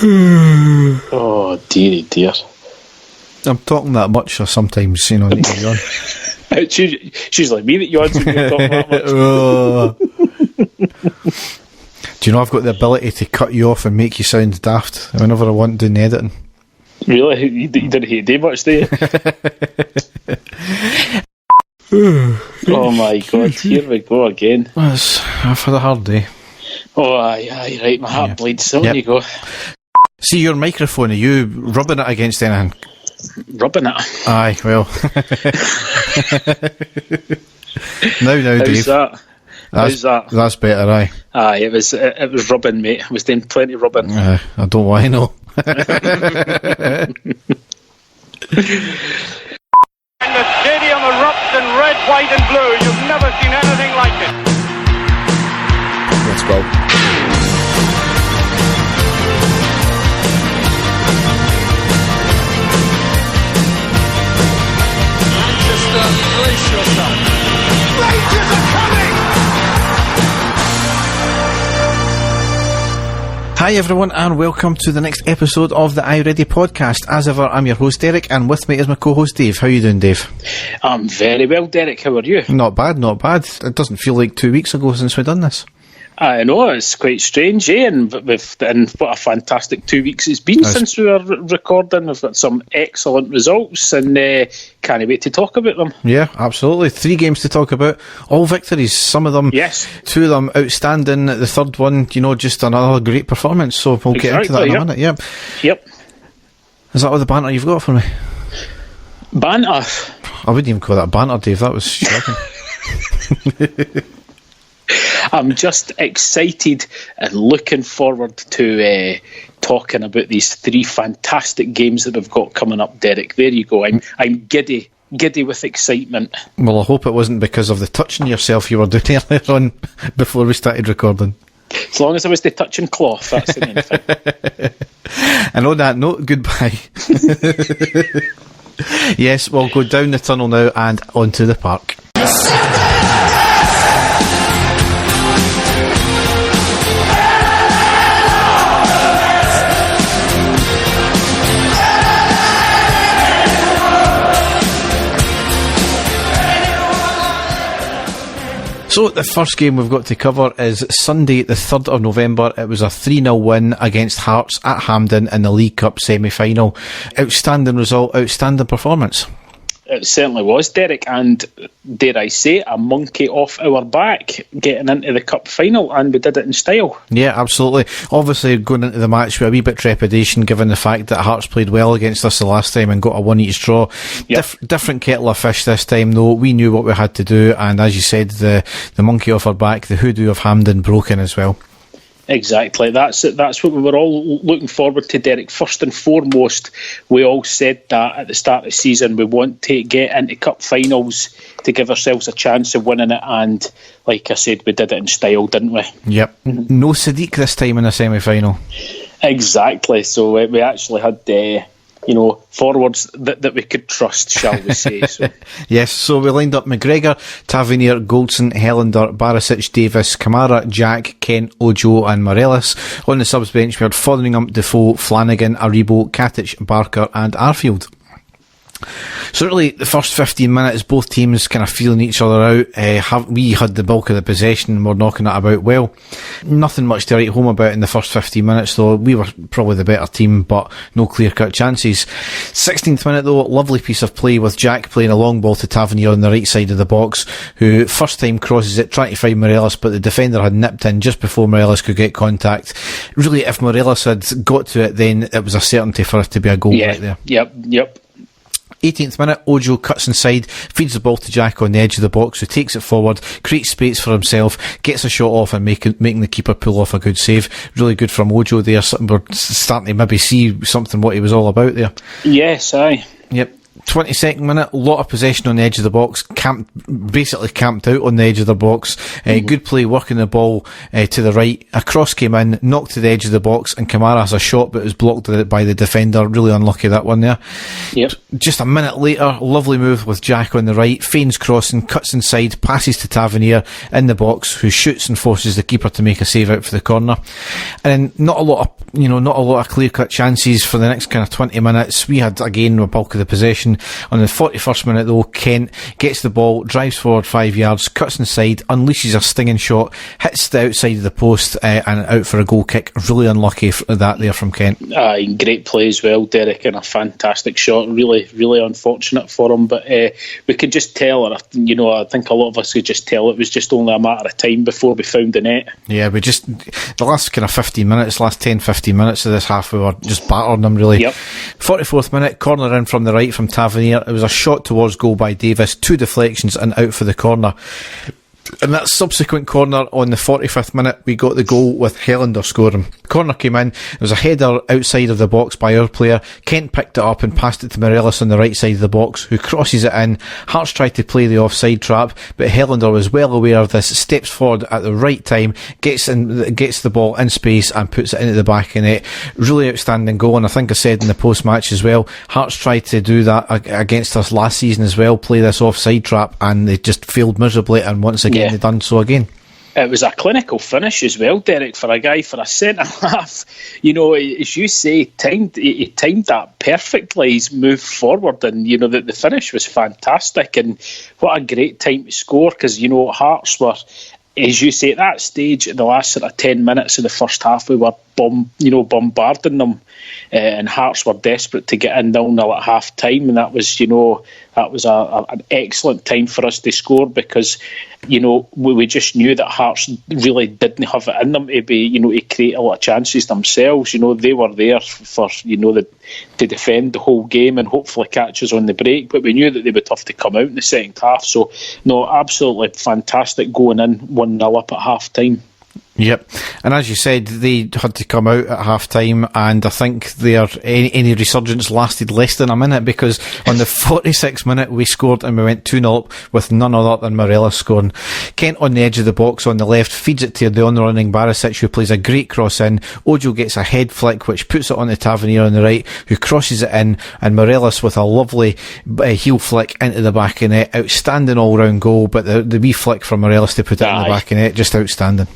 Oh, dearie dear. I'm talking that much, or sometimes, need to yawn. She's like me that yawns when you're talking that much. Do you know I've got the ability to cut you off and make you sound daft whenever I want doing the editing? Really? You didn't hate day much, do you? Oh my God, here we go again. I've had a hard day. Oh, aye, right, my heart bleeds, so on you go. See your microphone, are you rubbing it against anything? Rubbing it? Aye, well. now, How's Dave. that? How's that? That's better, aye. Aye, it was rubbing, mate. I was doing plenty of rubbing. I don't want to know. And the stadium erupts in red, white and blue. You've never seen anything like it. Let's go. Manchester, brace yourself. Rangers are coming! Hi everyone and welcome to the next episode of the I Ready podcast. As ever, I'm your host Derek and with me is my co-host Dave. How are you doing, Dave? I'm very well, Derek. How are you? Not bad. It doesn't feel like 2 weeks ago since we've done this. I know, it's quite strange, eh? And what a fantastic 2 weeks it's been since we were recording. We've got some excellent results and can't wait to talk about them. Yeah, absolutely. 3 games to talk about. All victories. Some of them, yes. 2 of them outstanding. The third one, just another great performance. So we'll get into that in a minute. Yep. Is that all the banter you've got for me? Banter? I wouldn't even call that banter, Dave. That was shocking. I'm just excited and looking forward to talking about these 3 fantastic games that we've got coming up, Derek. There you go. I'm giddy with excitement. Well, I hope it wasn't because of the touching yourself you were doing earlier on before we started recording. As long as I was the touching cloth, that's the main thing. And on that note, goodbye. Yes, we'll go down the tunnel now and onto the park. So the first game we've got to cover is Sunday the 3rd of November. It was a 3-0 win against Hearts at Hampden in the League Cup semi-final. Outstanding result, outstanding performance. It certainly was, Derek, and dare I say, a monkey off our back getting into the cup final, and we did it in style. Yeah, absolutely. Obviously going into the match with a wee bit of trepidation given the fact that Hearts played well against us the last time and got a 1-each draw. Yep. Different kettle of fish this time though. We knew what we had to do, and as you said, the monkey off our back, the hoodoo of Hampden broken as well. Exactly. That's what we were all looking forward to, Derek. First and foremost, we all said that at the start of the season we want to get into cup finals to give ourselves a chance of winning it, and like I said, we did it in style, didn't we? Yep. No Sadiq this time in the semi-final. Exactly. So we actually had forwards that we could trust, shall we say. So. Yes, so we lined up McGregor, Tavernier, Goldson, Helander, Barisic, Davis, Kamara, Jack, Kent, Ojo and Morelos. On the subs bench we had Fotheringham, Defoe, Flanagan, Aribo, Katic, Barker and Arfield. So really, the first 15 minutes, both teams kind of feeling each other out. We had the bulk of the possession and were knocking it about well. Nothing much to write home about in the first 15 minutes, though. We were probably the better team, but no clear-cut chances. 16th minute, though, lovely piece of play with Jack playing a long ball to Tavernier on the right side of the box, who first time crosses it, trying to find Morelos, but the defender had nipped in just before Morelos could get contact. Really, if Morelos had got to it, then it was a certainty for it to be a goal right there. Yep. 18th minute, Ojo cuts inside, feeds the ball to Jack on the edge of the box, who takes it forward, creates space for himself, gets a shot off and making the keeper pull off a good save. Really good from Ojo there. We're starting to maybe see what he was all about there. Yes, aye. Yep. 22nd minute, a lot of possession on the edge of the box, basically camped out on the edge of the box. Good play, working the ball to the right. A cross came in, knocked to the edge of the box, and Kamara has a shot, but it was blocked by the defender. Really unlucky, that one there. Yep. Just a minute later, lovely move with Jack on the right, feigns crossing, cuts inside, passes to Tavernier in the box, who shoots and forces the keeper to make a save out for the corner. And then not a lot of clear-cut chances for the next kind of 20 minutes. We had, again, the bulk of the possession. On the 41st minute, though, Kent gets the ball, drives forward 5 yards, cuts inside, unleashes a stinging shot, hits the outside of the post, and out for a goal kick. Really unlucky for that there from Kent. Great play as well, Derek, and a fantastic shot. Really, really unfortunate for him, but we could just tell, or I think a lot of us could just tell it was just only a matter of time before we found the net. Yeah, the last kind of 15 minutes, last 10-15 minutes of this half, we were just battering them, really. Yep. 44th minute, corner in from the right from Tavernier. It was a shot towards goal by Davis, 2 deflections and out for the corner. In that subsequent corner on the 45th minute, we got the goal with Helander scoring. Corner came in, it was a header outside of the box by our player. Kent picked it up and passed it to Morelos on the right side of the box, who crosses it in. Hearts tried to play the offside trap, but Helander was well aware of this, steps forward at the right time, gets the ball in space and puts it into the back of the net. Really outstanding goal, and I think I said in the post-match as well, Hearts tried to do that against us last season as well, play this offside trap, and they just failed miserably, and once again they've done so again. It was a clinical finish as well, Derek, for a centre-half. As you say, he timed that perfectly. He's moved forward, and, the finish was fantastic. And what a great time to score, because, Hearts were, as you say, at that stage, in the last sort of 10 minutes of the first half, we were bombarding them. And Hearts were desperate to get in 0-0 at half time, and that was an excellent time for us to score, because we just knew that Hearts really didn't have it in them to create a lot of chances themselves. They were there for to defend the whole game and hopefully catch us on the break, but we knew that they would have to come out in the second half. So no, absolutely fantastic going in 1-0 up at half time. Yep, and as you said, they had to come out at half time, and I think any resurgence lasted less than a minute, because on the 46th minute we scored and we went 2-0 up with none other than Morelos scoring. Kent on the edge of the box on the left feeds it to the on-running Barisic, who plays a great cross in. Ojo gets a head flick which puts it on the Tavernier on the right, who crosses it in, and Morelos with a lovely heel flick into the back of the net. Outstanding all-round goal, but the wee flick from Morelos to put it in the back of the net, just outstanding.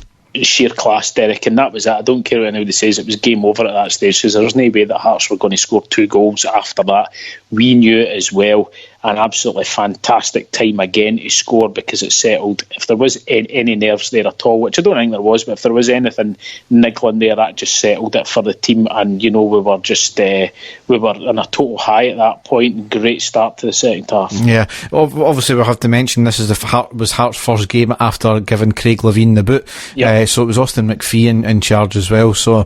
Sheer class, Derek, and that was it. I don't care what anybody says, it was game over at that stage, because there was no way that Hearts were going to score 2 goals after that. We knew it as well. An absolutely fantastic time again to score, because it settled. If there was any nerves there at all, which I don't think there was, but if there was anything niggling there, that just settled it for the team. And we were just we were in a total high at that point. Great start to the second half. Yeah, obviously we'll have to mention this was Hearts' first game after giving Craig Levein the boot. Yep. So it was Austin McPhee in charge as well. So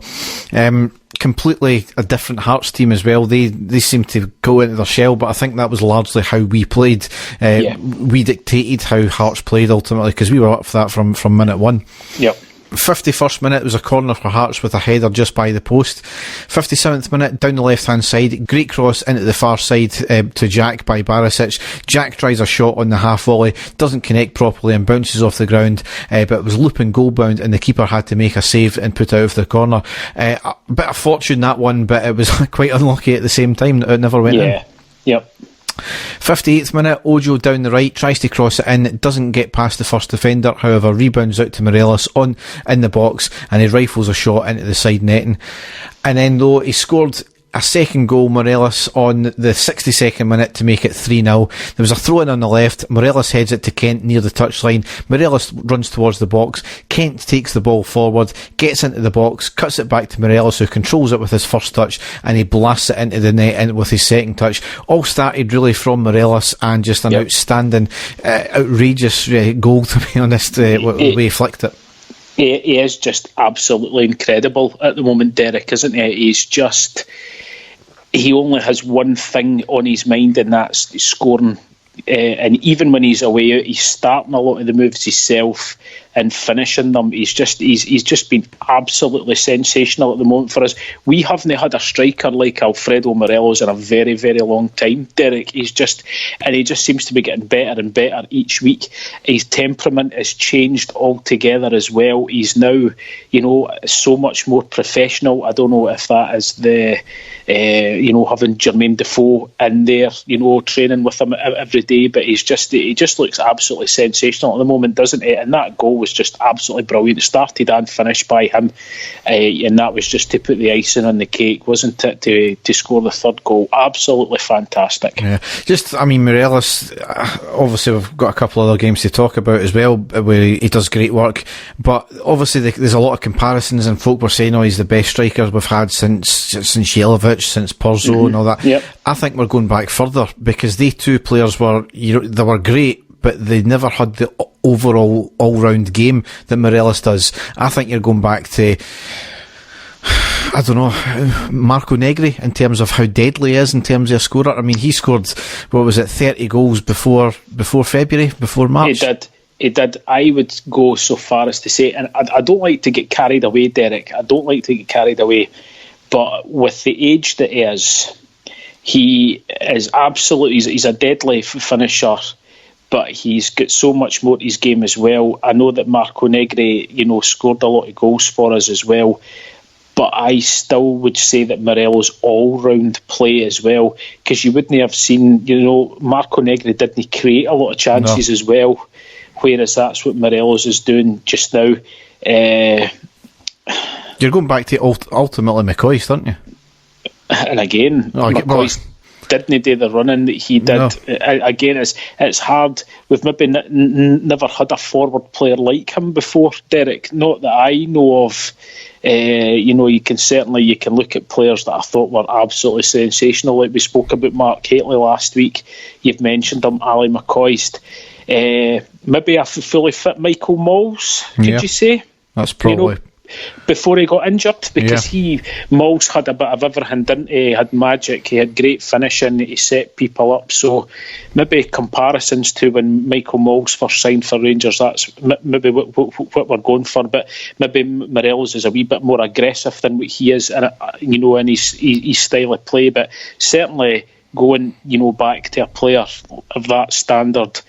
completely a different Hearts team as well. They seem to go into their shell, but I think that was largely how we played. We dictated how Hearts played ultimately, because we were up for that from minute one. Yep. 51st minute was a corner for Hearts with a header just by the post. 57th minute, down the left hand side, great cross into the far side to Jack by Barisic. Jack tries a shot on the half volley, doesn't connect properly and bounces off the ground, but it was looping goal bound, and the keeper had to make a save and put out of the corner. A bit of fortune that one, but it was quite unlucky at the same time that it never went in. Yep. 58th minute, Ojo down the right, tries to cross it in, doesn't get past the first defender, however rebounds out to Morelos in the box, and he rifles a shot into the side netting. And then though, he scored a second goal, Morelos, on the 62nd minute to make it 3-0. There was a throw-in on the left, Morelos heads it to Kent near the touchline, Morelos runs towards the box, Kent takes the ball forward, gets into the box, cuts it back to Morelos, who controls it with his first touch, and he blasts it into the net with his second touch. All started really from Morelos, and just an outstanding, outrageous goal, to be honest, the way he flicked it. He is just absolutely incredible at the moment, Derek, isn't he? He only has one thing on his mind, and that's scoring. And even when he's away, he's starting a lot of the moves himself. and finishing them. He's just been absolutely sensational at the moment for us. We haven't had a striker like Alfredo Morelos in a very, very long time, Derek. He just seems to be getting better and better each week. His temperament has changed altogether as well. He's now, so much more professional. I don't know if that is the having Jermaine Defoe in there, training with him every day, but he just looks absolutely sensational at the moment, doesn't he? And that goal was just absolutely brilliant. It started and finished by him, and that was just to put the icing on the cake, wasn't it, to score the third goal? Absolutely fantastic. Yeah, Morelos, obviously we've got a couple other games to talk about as well where he does great work, but obviously there's a lot of comparisons, and folk were saying, he's the best striker we've had since Jelavic, since Porto and all that. Yep. I think we're going back further, because they two players were, they were great, but they never had the overall all-round game that Morelos does. I think you're going back to, I don't know, Marco Negri in terms of how deadly he is in terms of a scorer. I mean, he scored, 30 goals before February, before March? He did. I would go so far as to say, and I don't like to get carried away, Derek. I don't like to get carried away. But with the age that he is absolutely, he's a deadly finisher, but he's got so much more to his game as well. I know that Marco Negri, scored a lot of goals for us as well, but I still would say that Morelos' all-round play as well, because you wouldn't have seen, Marco Negri didn't create a lot of chances as well, whereas that's what Morelos is doing just now. You're going back to ultimately McCoist, aren't you? And again, McCoist didn't do the running that he did. No. Again, it's hard. We've maybe never had a forward player like him before, Derek. Not that I know of. You can look at players that I thought were absolutely sensational. Like we spoke about Mark Hateley last week. You've mentioned him, Ali McCoist. Maybe a fully fit Michael Malls, could you say? That's probably... before he got injured, because Malls had a bit of everything, didn't he? He had magic, he had great finishing, he set people up. So maybe comparisons to when Michael Malls first signed for Rangers, that's maybe what we're going for. But maybe Morelos is a wee bit more aggressive than what he is, in his style of play. But certainly going, back to a player of that standard,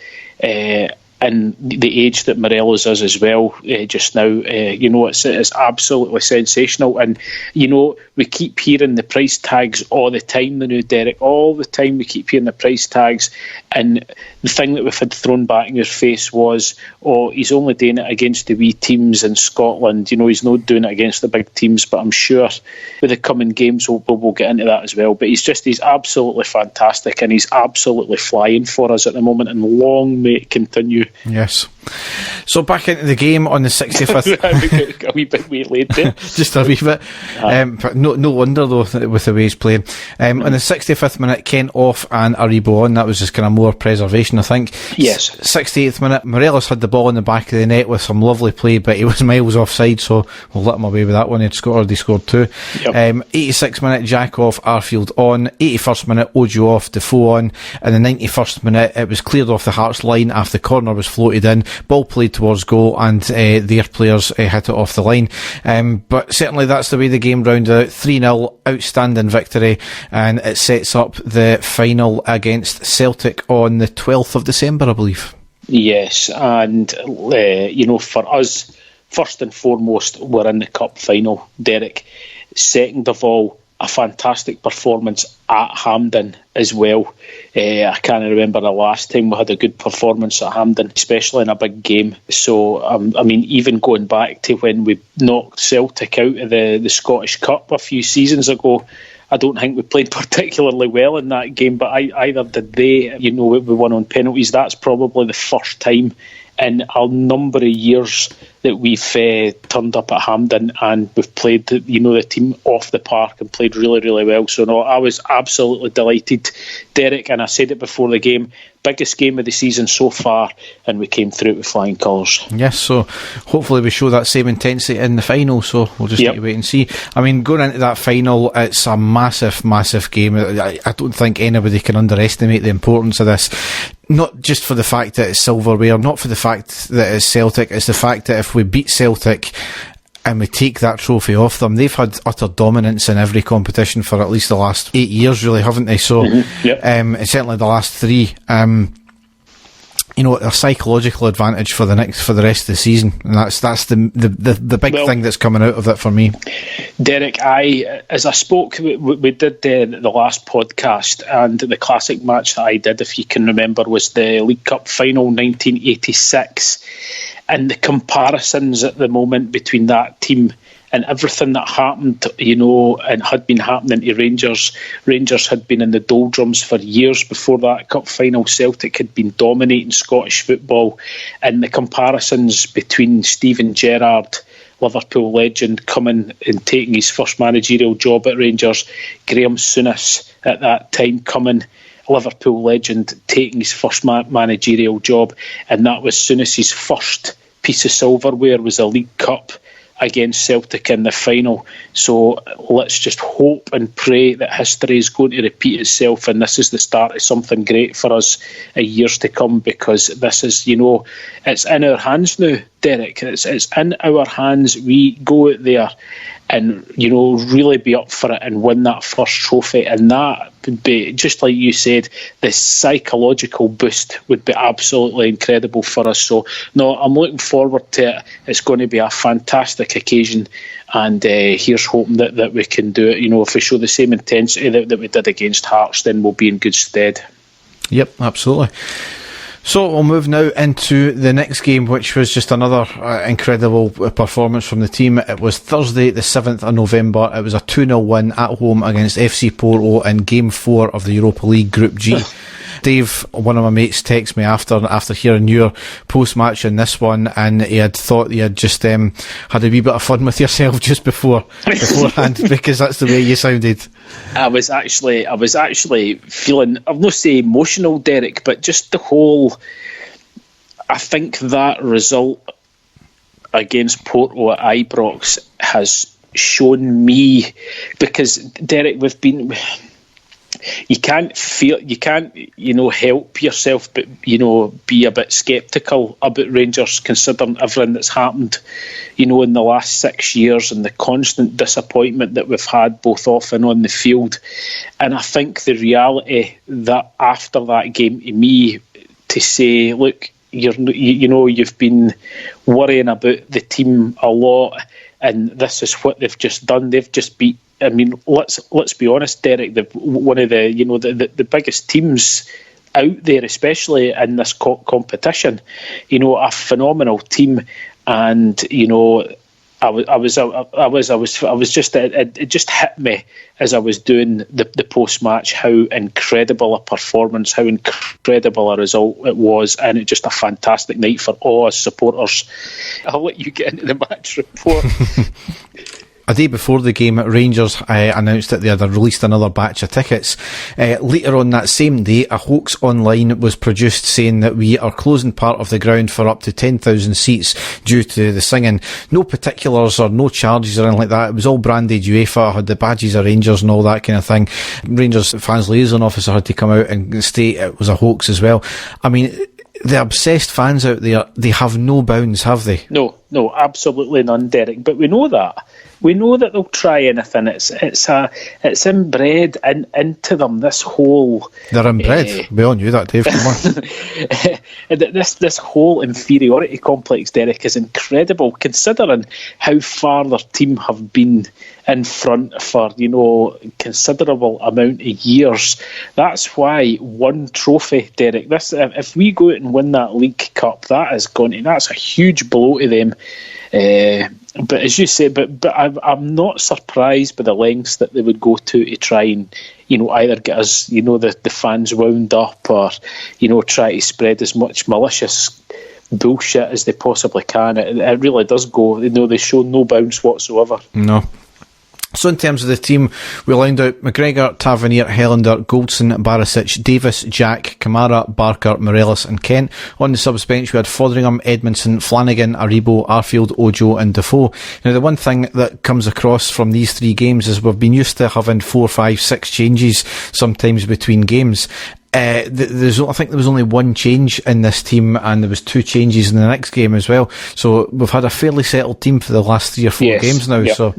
and the age that Morelos is as well, just now, it's absolutely sensational. And, we keep hearing the price tags all the time, now, Derek, all the time we keep hearing the price tags. And the thing that we've had thrown back in your face was, he's only doing it against the wee teams in Scotland. He's not doing it against the big teams. But I'm sure with the coming games, we'll get into that as well. But he's absolutely fantastic, and he's absolutely flying for us at the moment, and long may it continue. Yes. So back into the game on the 65th. A wee bit late there. Just a wee bit. But no wonder though with the way he's playing. On the 65th minute, Kent off and Aribo on. That was just kind of more preservation, I think. Yes. 68th minute, Morelos had the ball in the back of the net with some lovely play, but he was miles offside, so we'll let him away with that one. He scored two. Yep. 86th minute, Jack off, Arfield on. 81st minute, Ojo off, Defoe on. And the 91st minute, it was cleared off the Hearts line after the corner was floated in, ball played towards goal, and their players hit it off the line. But certainly that's the way the game rounded out. 3-0, outstanding victory, and it sets up the final against Celtic on the 12th of December, I believe. Yes, and for us, first and foremost, we're in the cup final, Derek. Second of all, a fantastic performance at Hampden as well. I can't remember the last time we had a good performance at Hampden, especially in a big game. So, even going back to when we knocked Celtic out of the Scottish Cup a few seasons ago, I don't think we played particularly well in that game, but either did they. We won on penalties. That's probably the first time in a number of years that we've turned up at Hampden and we've played the team off the park and played really, really well. So no, I was absolutely delighted, Derek, and I said it before the game, biggest game of the season so far, and we came through it with flying colours. Yes, so hopefully we show that same intensity in the final, so we'll just need to wait and see. Going into that final, it's a massive, massive game. I don't think anybody can underestimate the importance of this. not just for the fact that it's silverware, not for the fact that it's Celtic, it's the fact that if we beat Celtic and we take that trophy off them, they've had utter dominance in every competition for at least the last 8 years, really, haven't they? So, and certainly the last 3. A psychological advantage for the rest of the season, and that's the big thing that's coming out of it for me. Derek, as I spoke, we did the last podcast, and the classic match that I did, if you can remember, was the League Cup final 1986, and the comparisons at the moment between that team and everything that happened, and had been happening to Rangers. Rangers had been in the doldrums for years before that cup final. Celtic had been dominating Scottish football, and the comparisons between Steven Gerrard, Liverpool legend, coming and taking his first managerial job at Rangers, Graham Souness at that time coming, Liverpool legend, taking his first managerial job, and that was Souness's first piece of silverware was a League Cup against Celtic in the final. So let's just hope and pray that history is going to repeat itself, and this is the start of something great for us in years to come, because this is, it's in our hands now, Derek. It's in our hands. We go out there and, really be up for it and win that first trophy, and that would be, just like you said, the psychological boost would be absolutely incredible for us. So, no, I'm looking forward to it. It's going to be a fantastic occasion, and here's hoping that we can do it. If we show the same intensity that we did against Hearts, then we'll be in good stead. Yep, absolutely. So we'll move now into the next game, which was just another incredible performance from the team. It was Thursday the 7th of November. It was a 2-0 win at home against FC Porto in Game 4 of the Europa League Group G. Dave, one of my mates, texted me after hearing your post-match in this one, and he had thought you had just had a wee bit of fun with yourself just beforehand, because that's the way you sounded. I was actually feeling, I'll not say emotional, Derek, but just the whole, I think that result against Porto at Ibrox has shown me, because Derek, you can't help yourself but be a bit sceptical about Rangers, considering everything that's happened in the last 6 years and the constant disappointment that we've had both off and on the field. And I think the reality that after that game, to me, to say, look, you've been worrying about the team a lot, and this is what they've just done. They've just beat, let's be honest, Derek, one of the biggest teams out there, especially in this competition. A phenomenal team, and it just hit me as I was doing the post match how incredible a performance, how incredible a result it was, and it's just a fantastic night for all us supporters. I'll let you get into the match report. A day before the game, Rangers announced that they had released another batch of tickets. Later on that same day, a hoax online was produced saying that we are closing part of the ground for up to 10,000 seats due to the singing. No particulars or no charges or anything like that. It was all branded UEFA, had the badges of Rangers and all that kind of thing. Rangers fans liaison officer had to come out and state it was a hoax as well. The obsessed fans out there, they have no bounds, have they? No, absolutely none, Derek. But we know that. We know that they'll try anything. It's inbred into them. This whole they're inbred. We all knew that, Dave. Come on. This whole inferiority complex, Derek, is incredible, considering how far their team have been in front for considerable amount of years. That's why one trophy, Derek. If we go out and win that League Cup, that's a huge blow to them. But as you say, but I'm not surprised by the lengths that they would go to try and either get us the fans wound up, or try to spread as much malicious bullshit as they possibly can. It really does go. They show no bounds whatsoever. No. So in terms of the team, we lined out McGregor, Tavernier, Helander, Goldson, Barisic, Davis, Jack, Kamara, Barker, Morelos and Kent. On the subs bench we had Fotheringham, Edmondson, Flanagan, Aribo, Arfield, Ojo and Defoe. Now the one thing that comes across from these three games is we've been used to having 4, 5, 6 changes sometimes between games. I think there was only one change in this team, and there was 2 changes in the next game as well. So we've had a fairly settled team for the last 3 or 4 games now. Yep. So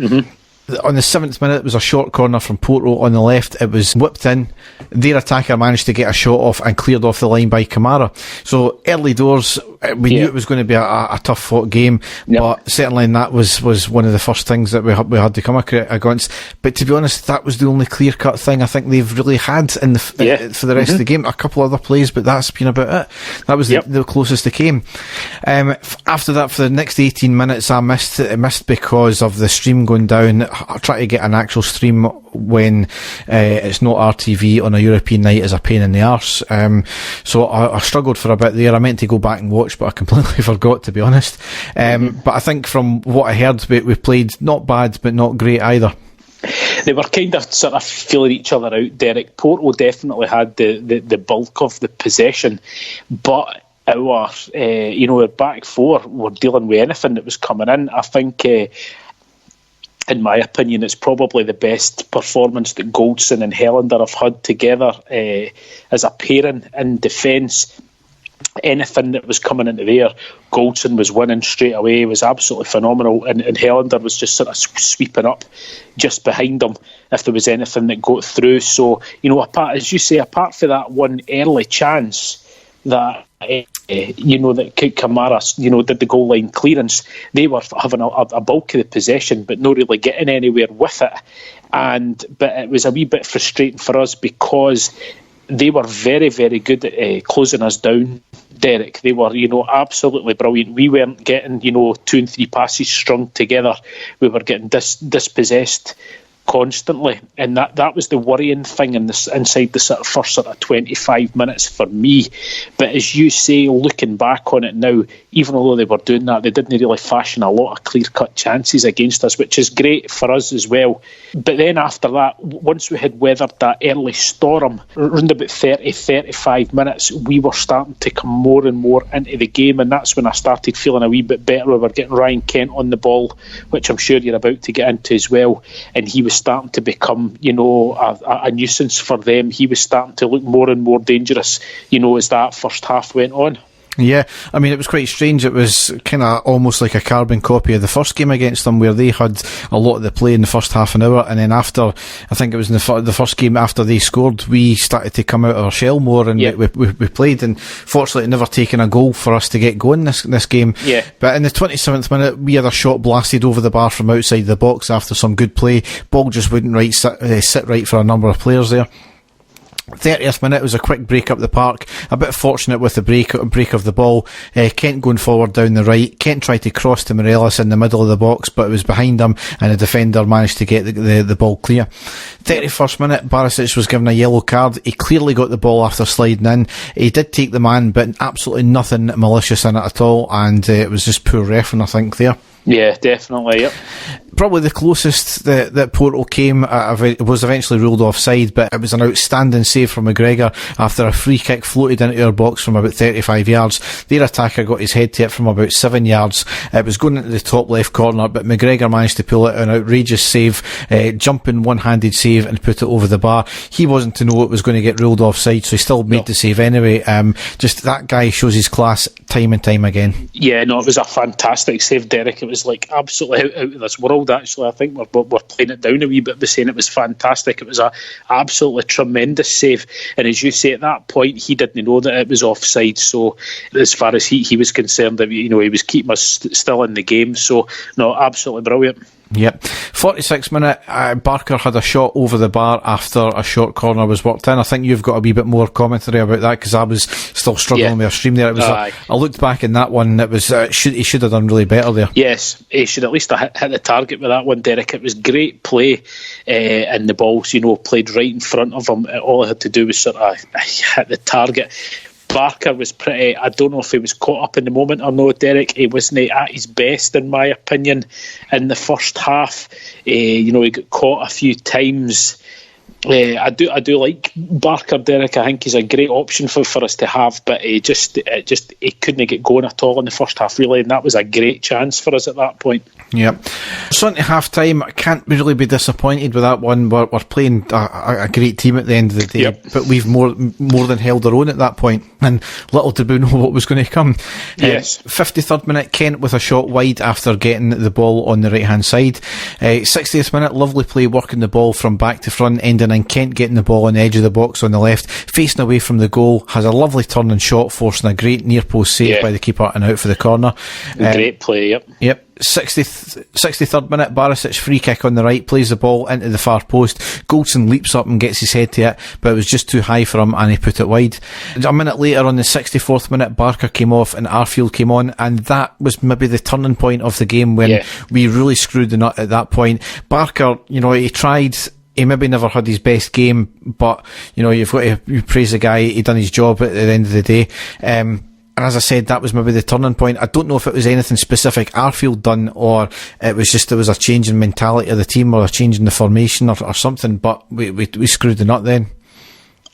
on the 7th minute, it was a short corner from Porto on the left. It was whipped in. Their attacker managed to get a shot off and cleared off the line by Kamara. So early doors, we knew it was going to be a tough fought game, but certainly that was one of the first things that we had to come against. But to be honest, that was the only clear cut thing I think they've really had for the rest of the game. A couple other plays, but that's been about it. That was the closest they came. After that, for the next 18 minutes, I missed because of the stream going down. I try to get an actual stream when it's not RTV on a European night is a pain in the arse. So I struggled for a bit there. I meant to go back and watch, but I completely forgot, to be honest. But I think from what I heard, we played not bad, but not great either. They were kind of sort of feeling each other out, Derek. Porto definitely had the bulk of the possession, but our back four were dealing with anything that was coming in. I think, in my opinion, it's probably the best performance that Goldson and Helander have had together as a pairing in defence. Anything that was coming into there, Goldson was winning straight away. It was absolutely phenomenal, and Helander was just sort of sweeping up just behind him if there was anything that got through. So, as you say, apart from that one early chance that that Kamara did the goal line clearance, they were having a bulk of the possession but not really getting anywhere with it. But it was a wee bit frustrating for us because they were very, very good at closing us down, Derek. They were, absolutely brilliant. We weren't getting, 2 and 3 passes strung together. We were getting dispossessed constantly, and that was the worrying thing inside the first 25 minutes for me. But as you say, looking back on it now, even though they were doing that, they didn't really fashion a lot of clear-cut chances against us, which is great for us as well. But then after that, once we had weathered that early storm, around about 30-35 minutes, we were starting to come more and more into the game, and that's when I started feeling a wee bit better. We were getting Ryan Kent on the ball, which I'm sure you're about to get into as well, and he was starting to become, a nuisance for them. He was starting to look more and more dangerous, as that first half went on. Yeah, I mean, it was quite strange. It was kind of almost like a carbon copy of the first game against them, where they had a lot of the play in the first half an hour, and then after, I think it was in the first game after they scored, we started to come out of our shell more, and we played, and fortunately it never taken a goal for us to get going this game. Yeah. But in the 27th minute, we had a shot blasted over the bar from outside the box after some good play. Ball just wouldn't sit right for a number of players there. 30th minute was a quick break up the park, a bit fortunate with the break of the ball. Kent going forward down the right. Kent tried to cross to Morelos in the middle of the box, but it was behind him, and the defender managed to get the ball clear. 31st minute, Barisic was given a yellow card. He clearly got the ball after sliding in. He did take the man, but absolutely nothing malicious in it at all, and it was just poor refereeing, I think, there. Yeah, definitely, yep. Probably the closest that Porto came was eventually ruled offside, but it was an outstanding save from McGregor after a free kick floated into our box from about 35 yards. Their attacker got his head to it from about 7 yards. It was going into the top left corner, but McGregor managed to pull it, an outrageous save, jumping one-handed save, and put it over the bar. He wasn't to know it was going to get ruled offside, so he still made the save anyway. Just that guy shows his class time and time again. Yeah, no, it was a fantastic save, Derek. It was like absolutely out of this world. Actually, I think we're playing it down a wee bit by saying it was fantastic. It was a absolutely tremendous save, and as you say, at that point he didn't know that it was offside. So as far as he was concerned, that he was keeping us still in the game. So no, absolutely brilliant. Yep. 46th minute, Barker had a shot over the bar after a short corner was worked in. I think you've got a wee bit more commentary about that, because I was still struggling with our stream there. It was I looked back in that one, it was he should have done really better there. Yes, he should at least have hit the target with that one, Derek. It was great play, and the balls, played right in front of him. All he had to do was sort of hit the target. Barker was pretty, I don't know if he was caught up in the moment or no, Derek. He wasn't at his best, in my opinion, in the first half. He got caught a few times, I do like Barker, Derek. I think he's a great option for us to have, but he couldn't get going at all in the first half, really, and that was a great chance for us at that point. Yep. So into half time, I can't really be disappointed with that one. We're playing a great team at the end of the day, but we've more than held our own at that point, and little did we know what was going to come. Yes. 53rd minute, Kent with a shot wide after getting the ball on the right hand side. 60th minute, lovely play working the ball from back to front, ending in Kent getting the ball on the edge of the box on the left, facing away from the goal, has a lovely turn and shot, forcing a great near post save by the keeper and out for the corner. Great play, Yep. 63rd minute, Barisic free kick on the right, plays the ball into the far post. Goldson leaps up and gets his head to it, but it was just too high for him and he put it wide. A minute later, on the 64th minute, Barker came off and Arfield came on, and that was maybe the turning point of the game when we really screwed the nut at that point. Barker, he tried. He maybe never had his best game, but you've got to praise the guy. He done his job at the end of the day. And as I said, that was maybe the turning point. I don't know if it was anything specific Arfield done, or it was just there was a change in mentality of the team, or a change in the formation, or something. But we screwed the nut then.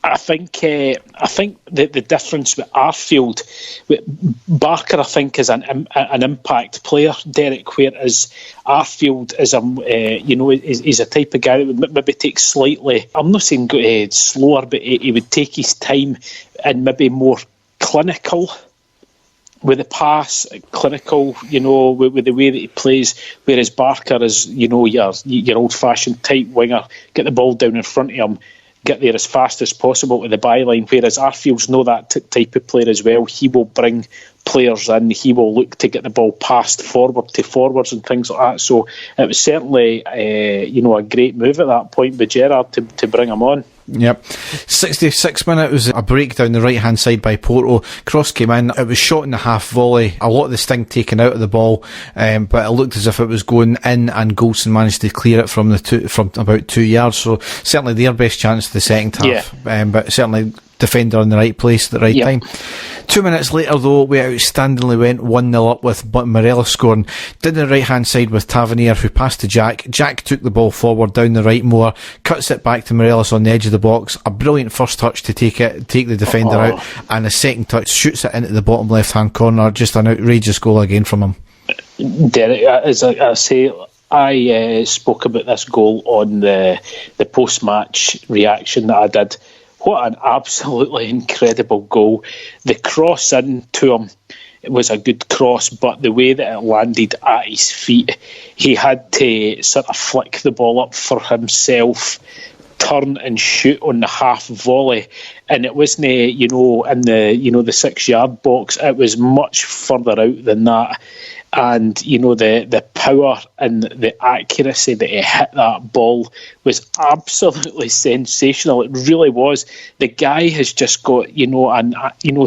I think the difference with Arfield, with Barker, I think is an impact player, Derek, whereas Arfield is is a type of guy that would maybe take slightly, I'm not saying slower, but he would take his time and maybe more clinical with the pass, clinical, with the way that he plays, whereas Barker is, your old-fashioned tight winger, get the ball down in front of him, get there as fast as possible to the byline, whereas Arfield's that type of player as well. He will bring players in, he will look to get the ball passed forward to forwards and things like that. So it was certainly a great move at that point by Gerrard to bring him on. Yep. 66th minute was a break down the right hand side by Porto. Cross came in, it was shot in the half volley, a lot of the sting taken out of the ball, but it looked as if it was going in, and Goldson managed to clear it from about 2 yards. So certainly their best chance of the second half, but certainly defender in the right place at the right time. 2 minutes later though, we outstandingly went 1-0 up with Morelos scoring. Did the right hand side with Tavernier, who passed to Jack. Jack took the ball forward down the right more, cuts it back to Morelos on the edge of the box. A brilliant first touch to take the defender out, and a second touch shoots it into the bottom left hand corner. Just an outrageous goal again from him. Derek, as I say, I spoke about this goal on the post-match reaction that I did. What an absolutely incredible goal. The cross into him, it was a good cross, but the way that it landed at his feet, he had to sort of flick the ball up for himself, turn and shoot on the half volley, and it wasn't in the 6 yard box. It was much further out than that. And the power and the accuracy that he hit that ball was absolutely sensational. It really was. The guy has just got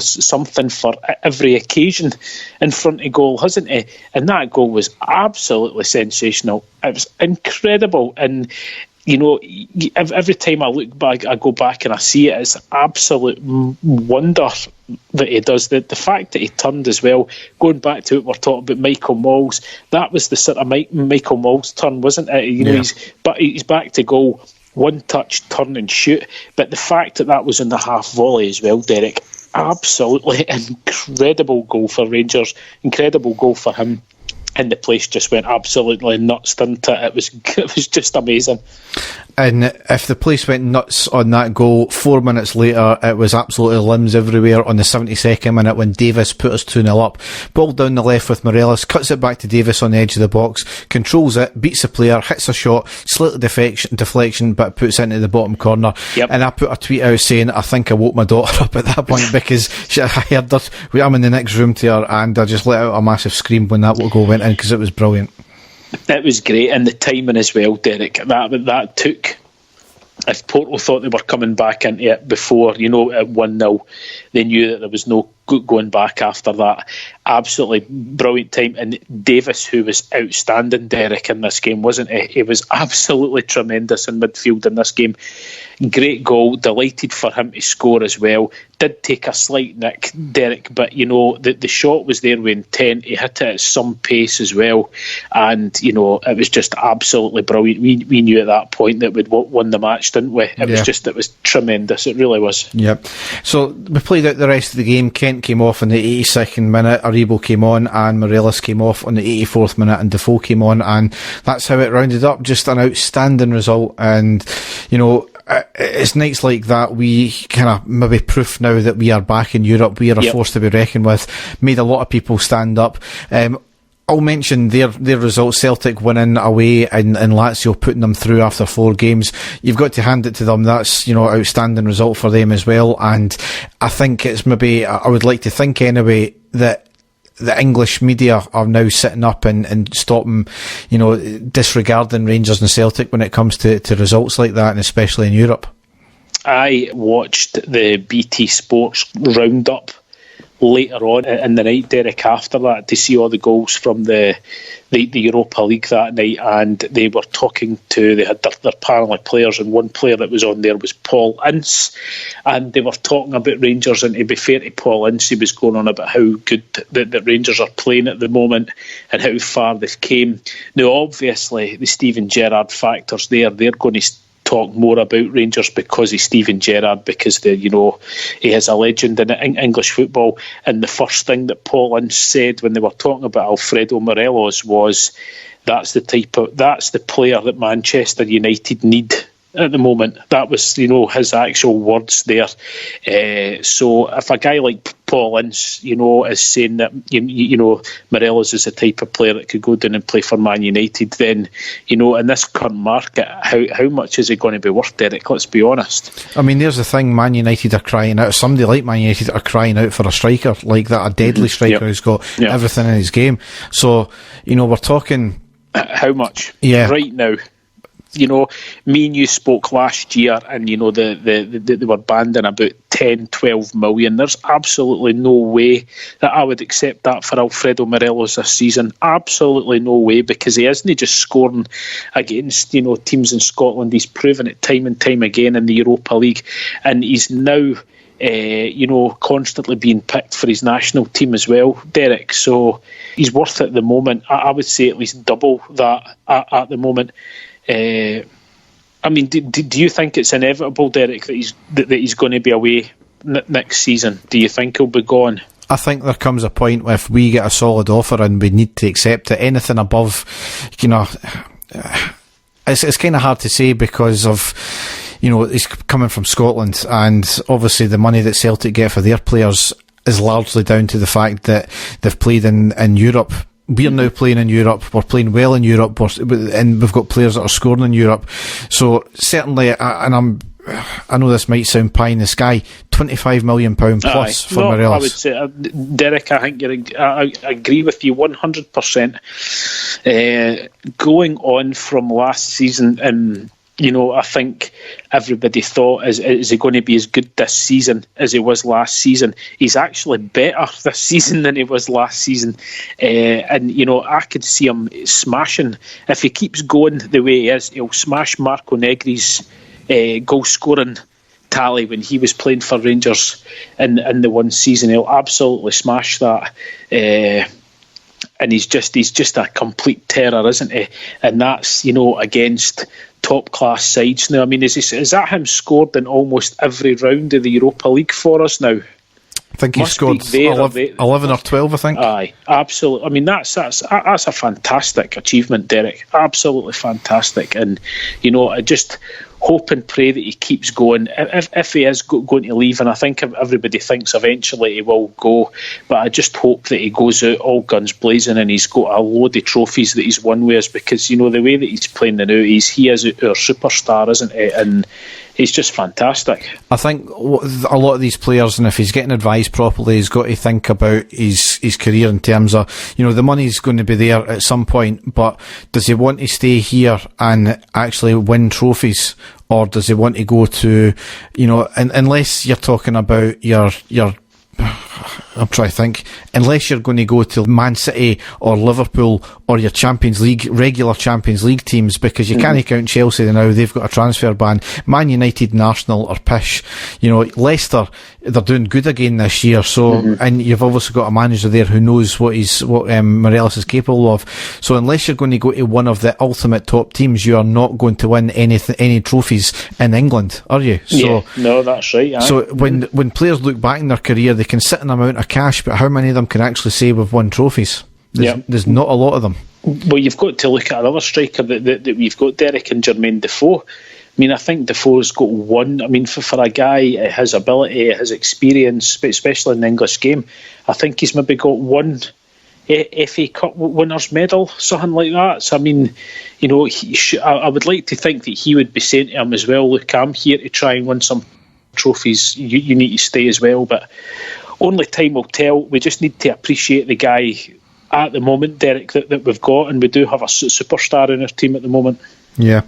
something for every occasion in front of goal, hasn't he? And that goal was absolutely sensational. It was incredible. And every time I look back, I go back and I see it, it's absolute wonder that he does. The fact that he turned as well, going back to what we're talking about, Michael Mols, that was the sort of Michael Mols turn, wasn't it? He's back to goal, one touch, turn and shoot. But the fact that was in the half volley as well, Derek, absolutely incredible goal for Rangers, incredible goal for him. And the place just went absolutely nuts, didn't it? It was just amazing. And if the place went nuts on that goal, 4 minutes later, it was absolutely limbs everywhere on the 72nd minute when Davis put us 2-0 up. Ball down the left with Morelos, cuts it back to Davis on the edge of the box, controls it, beats the player, hits a shot, slightly deflection, but puts it into the bottom corner. Yep. And I put a tweet out saying, I think I woke my daughter up at that point because I heard her. I'm in the next room to her, and I just let out a massive scream when that goal went in, because it was brilliant. It was great, and the timing as well, Derek. That took. If Porto thought they were coming back into it before, at 1-0, they knew that there was no going back after that. Absolutely brilliant time. And Davis, who was outstanding, Derek, in this game, wasn't he? He was absolutely tremendous in midfield in this game. Great goal. Delighted for him to score as well. Did take a slight nick, Derek, but the shot was there with intent. He hit it at some pace as well, and it was just absolutely brilliant. We knew at that point that we'd won the match, didn't we? It was tremendous. It really was. Yep. So we played out the rest of the game. Kent came off in the 82nd minute, Aribo came on, and Morelos came off on the 84th minute, and Defoe came on, and that's how it rounded up. Just an outstanding result, and it's nights like that we kind of maybe proof now that we are back in Europe. We are a force to be reckoned with. Made a lot of people stand up. I'll mention their results. Celtic winning away and Lazio putting them through after 4 games. You've got to hand it to them. That's, outstanding result for them as well. And I think it's maybe, I would like to think anyway, that the English media are now sitting up and stopping, disregarding Rangers and Celtic when it comes to results like that, and especially in Europe. I watched the BT Sports roundup later on in the night, Derek, after that, to see all the goals from the Europa League that night, and they were they had their panel of players, and one player that was on there was Paul Ince, and they were talking about Rangers, and to be fair to Paul Ince, he was going on about how good the Rangers are playing at the moment and how far they've came. Now obviously the Steven Gerrard factors there, they're going to talk more about Rangers because he's Steven Gerrard, because he is a legend in English football. And the first thing that Paul Ince said when they were talking about Alfredo Morelos was, that's the player that Manchester United need at the moment. That was his actual words there. So if a guy like Paul Ince is saying that Morelos is the type of player that could go down and play for Man United, then in this current market, how much is he going to be worth, Derek? Let's be honest. I mean, there's the thing, Man United are crying out, somebody like Man United are crying out for a striker like that, a deadly striker who's got everything in his game. So we're talking how much right now. Me and you spoke last year, and they were banding about 10-12 million. There's absolutely no way that I would accept that for Alfredo Morelos this season. Absolutely no way, because he isn't just scoring against teams in Scotland. He's proven it time and time again in the Europa League, and he's now constantly being picked for his national team as well, Derek. So he's worth it at the moment. I would say at least double that at the moment. Do you think it's inevitable, Derek, that he's going to be away next season? Do you think he'll be gone? I think there comes a point where if we get a solid offer and we need to accept it, anything above, it's kind of hard to say because of, he's coming from Scotland, and obviously the money that Celtic get for their players is largely down to the fact that they've played in Europe. We're now playing in Europe. We're playing well in Europe, and we've got players that are scoring in Europe. So certainly, I know this might sound pie in the sky, £25 million plus for Morelos. I would say, Derek, I think I agree with you 100%. Going on from last season, I think everybody thought, is he going to be as good this season as he was last season? He's actually better this season than he was last season. And I could see him smashing. If he keeps going the way he is, he'll smash Marco Negri's goal-scoring tally when he was playing for Rangers in the one season. He'll absolutely smash that. And he's just a complete terror, isn't he? And that's, against top class sides now. I mean, is that him scored in almost every round of the Europa League for us now? I think he scored 11 or 12, I think. Aye, absolutely. I mean, that's a fantastic achievement, Derek. Absolutely fantastic. And, I just hope and pray that he keeps going. If he is going to leave, and I think everybody thinks eventually he will go, but I just hope that he goes out all guns blazing and he's got a load of trophies that he's won with us, because, the way that he's playing now, he is our superstar, isn't he? And he's just fantastic. I think a lot of these players, and if he's getting advised properly, he's got to think about his career in terms of, the money's going to be there at some point, but does he want to stay here and actually win trophies? Or does he want to go to, unless you're talking about your I'm trying to think. Unless you're going to go to Man City or Liverpool or your Champions League, regular Champions League teams, because you can't count Chelsea now, they've got a transfer ban. Man United and Arsenal are pish. You know, Leicester, they're doing good again this year, so, and you've obviously got a manager there who knows what Morelos is capable of. So unless you're going to go to one of the ultimate top teams, you are not going to win any trophies in England, are you? So, no, that's right. Aye. So when players look back in their career, they can sit an amount of cash, but how many of them can actually say we've won trophies? There's not a lot of them. Well, you've got to look at another striker that we've got, Derek, and Jermaine Defoe. I mean, I think Defoe's got one. I mean, for a guy, his ability, his experience, especially in the English game, I think he's maybe got one FA Cup winners medal, something like that. So, I mean, you know, I would like to think that he would be saying to him as well, look, I'm here to try and win some trophies. You need to stay as well. But only time will tell. We just need to appreciate the guy at the moment, Derek, that we've got, and we do have a superstar in our team at the moment. Yeah.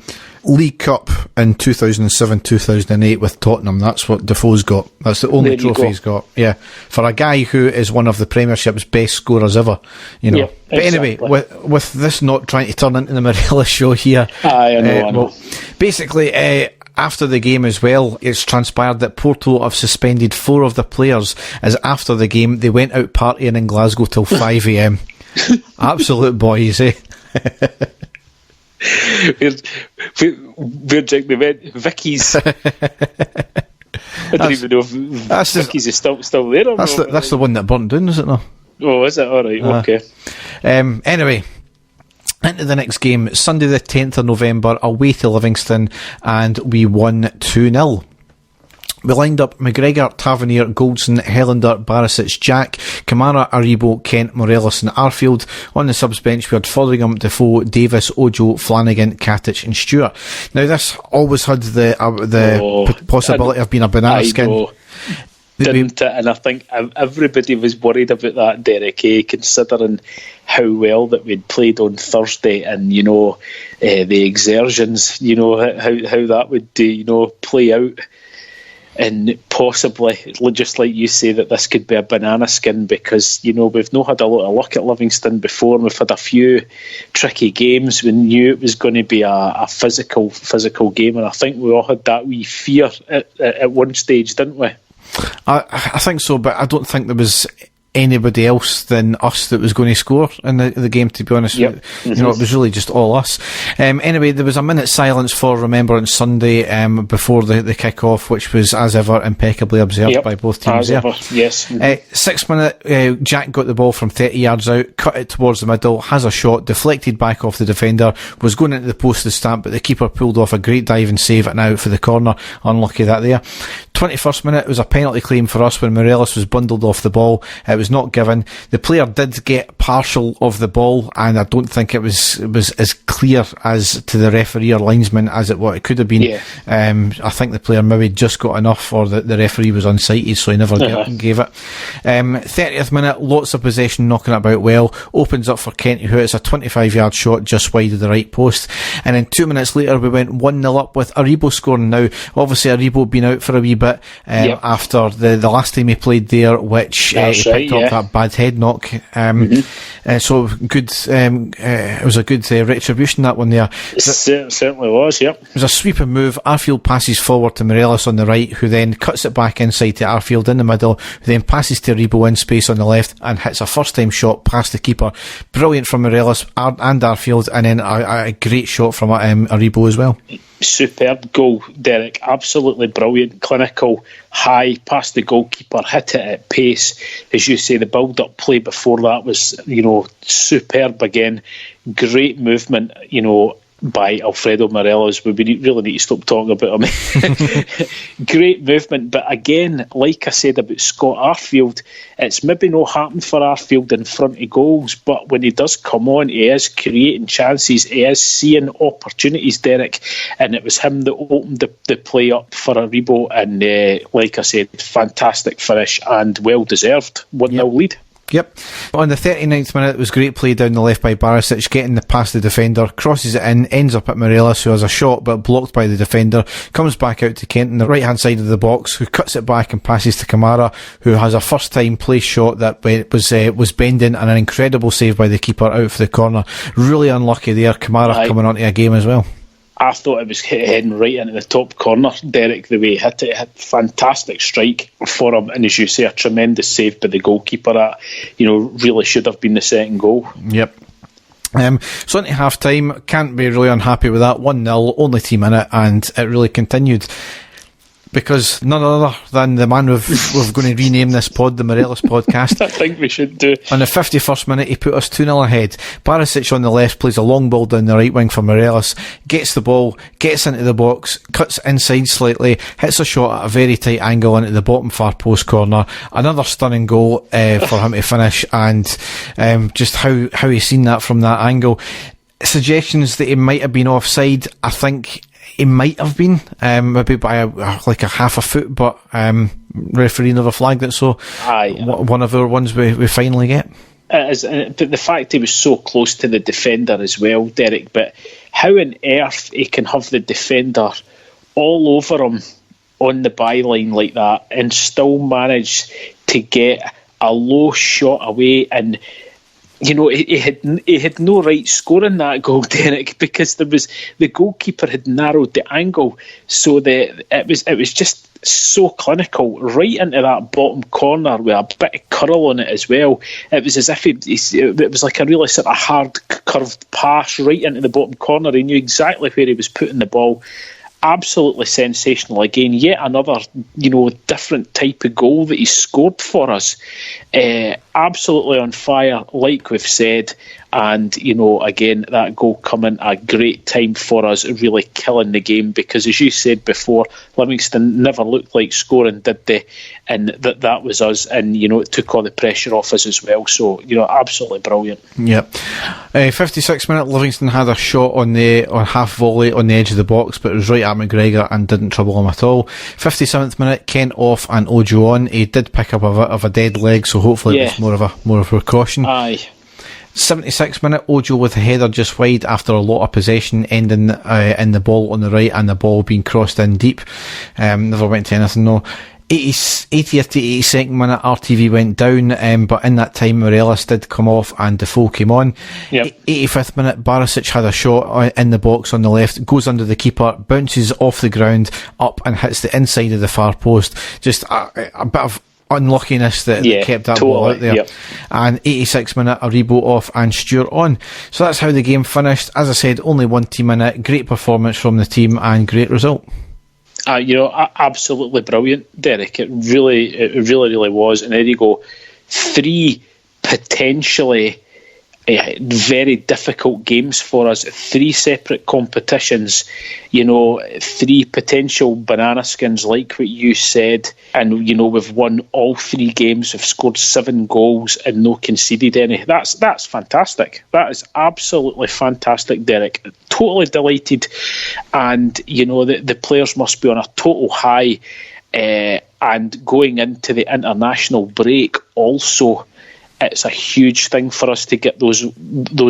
League Cup in 2007-2008 with Tottenham, that's what Defoe's got. That's the only trophy he's got. Yeah. For a guy who is one of the Premiership's best scorers ever, you know. Yeah, but exactly. Anyway, with this not trying to turn into the Morelos show here. I know. Well, basically, after the game as well, it's transpired that Porto have suspended 4 of the players, as after the game they went out partying in Glasgow till 5 a.m. Absolute boys, eh? Where Jack they went? Vicky's. I don't even know if Vicky's is still there. That's the one that burnt down, is it not? Oh, is it? Alright, okay. Anyway, into the next game, Sunday the 10th of November, away to Livingston, and we won 2-0. We lined up McGregor, Tavernier, Goldson, Helander, Barisic, Jack, Kamara, Aribo, Kent, Morelos and Arfield. On the subs bench we had Fotheringham, Defoe, Davis, Ojo, Flanagan, Katic and Stewart. Now this always had the possibility of being a banana skin. Didn't it? And I think everybody was worried about that, Derek, considering how well that we'd played on Thursday, and you know the exertions, you know how that would play out. And possibly, just like you say, that this could be a banana skin, because you know we've not had a lot of luck at Livingston before. We've had a few tricky games. We knew it was going to be a physical game, and I think we all had that wee fear at one stage, didn't we? I think so, but I don't think there was anybody else than us that was going to score in the game, to be honest. Yep. You know, it was really just all us. Anyway, there was a minute's silence for Remembrance Sunday before the kick-off, which was, as ever, impeccably observed by both teams there. Yes. 6 minute, Jack got the ball from 30 yards out, cut it towards the middle, has a shot, deflected back off the defender, was going into the post of stamp, but the keeper pulled off a great dive and save and out for the corner. Unlucky that there. 21st minute was a penalty claim for us when Morelos was bundled off the ball. It was not given. The player did get partial of the ball, and I don't think it was as clear as to the referee or linesman as it could have been. Yeah. I think the player maybe just got enough, or the referee was unsighted, so he never gave it. 30th minute, lots of possession, knocking it about well. Opens up for Kent, who hits a 25-yard shot just wide of the right post. And then 2 minutes later, we went 1-0 up with Aribo scoring. Now, obviously, Aribo been out for a wee bit after the last time he played there, which he picked up that bad head knock. So good. It was a good retribution, that one there. It certainly was. Yep. It was a sweeping move. Arfield passes forward to Morelos on the right, who then cuts it back inside to Arfield in the middle, who then passes to Aribo in space on the left and hits a first-time shot past the keeper. Brilliant from Morelos and Arfield, and then a great shot from Aribo as well. Superb goal, Derek. Absolutely brilliant, clinical, high, past the goalkeeper, hit it at pace. As you say, the build-up play before that was, superb again. Great movement, by Alfredo Morelos. We really need to stop talking about him. Great movement, but again, like I said about Scott Arfield, it's maybe not happened for Arfield in front of goals, but when he does come on, he is creating chances, he is seeing opportunities, Derek, and it was him that opened the play up for Aribo, and like I said, fantastic finish and well deserved 1-0 lead. Yep. On the 39th minute, it was great play down the left by Barisic, getting past the defender, crosses it in, ends up at Morelos, who has a shot but blocked by the defender, comes back out to Kent on the right hand side of the box, who cuts it back and passes to Kamara, who has a first time place shot that was bending, and an incredible save by the keeper out for the corner. Really unlucky there, Kamara coming onto a game as well. I thought it was heading right into the top corner, Derek, the way he hit it. It had fantastic strike for him, and as you say, a tremendous save by the goalkeeper that, really should have been the second goal. Yep. So into half time, can't be really unhappy with that. 1-0, only team in it, and it really continued. Because none other than the man we're going to rename this pod the Morelos podcast. I think we should do. On the 51st minute, he put us 2-0 ahead. Barisic on the left plays a long ball down the right wing for Morelos, gets the ball, gets into the box, cuts inside slightly, hits a shot at a very tight angle into the bottom far post corner. Another stunning goal for him to finish, and just how he's seen that from that angle. Suggestions that he might have been offside, I think he might have been, maybe by a half a foot, but referee never flagged it, so one of our ones we finally get. The fact he was so close to the defender as well, Derek, but how on earth he can have the defender all over him on the byline like that and still manage to get a low shot away, and he had no right scoring that goal, Derek, because the goalkeeper had narrowed the angle, so it was just so clinical right into that bottom corner with a bit of curl on it as well. It was as if it was like a really sort of hard curved pass right into the bottom corner. He knew exactly where he was putting the ball. Absolutely sensational again. Yet another, different type of goal that he scored for us. Absolutely on fire, like we've said. And, again, that goal coming at a great time for us, really killing the game, because as you said before, Livingston never looked like scoring, did they? And that was us, and, it took all the pressure off us as well. So, absolutely brilliant. Yep. 56th minute, Livingston had a shot on half volley on the edge of the box, but it was right at McGregor and didn't trouble him at all. 57th minute, Kent off and Ojo on. He did pick up a dead leg, so hopefully it was more of a precaution. Aye. 76th minute, Ojo with a header just wide after a lot of possession, ending in the ball on the right and the ball being crossed in deep. Never went to anything, no. 80th to 82nd minute, RTV went down, but in that time Morelos did come off and Defoe came on. Yep. 85th minute, Barisic had a shot in the box on the left, goes under the keeper, bounces off the ground, up and hits the inside of the far post. Just a bit of unluckiness that kept that ball out there. Yep. And 86th minute, Aribo off and Stewart on. So that's how the game finished. As I said, only one team in it. Great performance from the team and great result. Absolutely brilliant, Derek. It really was. And there you go, 3 potentially very difficult games for us, 3 separate competitions, 3 potential banana skins like what you said, and we've won all 3 games, we've scored 7 goals and no conceded any. That's fantastic. That is absolutely fantastic, Derek. Totally delighted, and the players must be on a total high, and going into the international break also, it's a huge thing for us to get those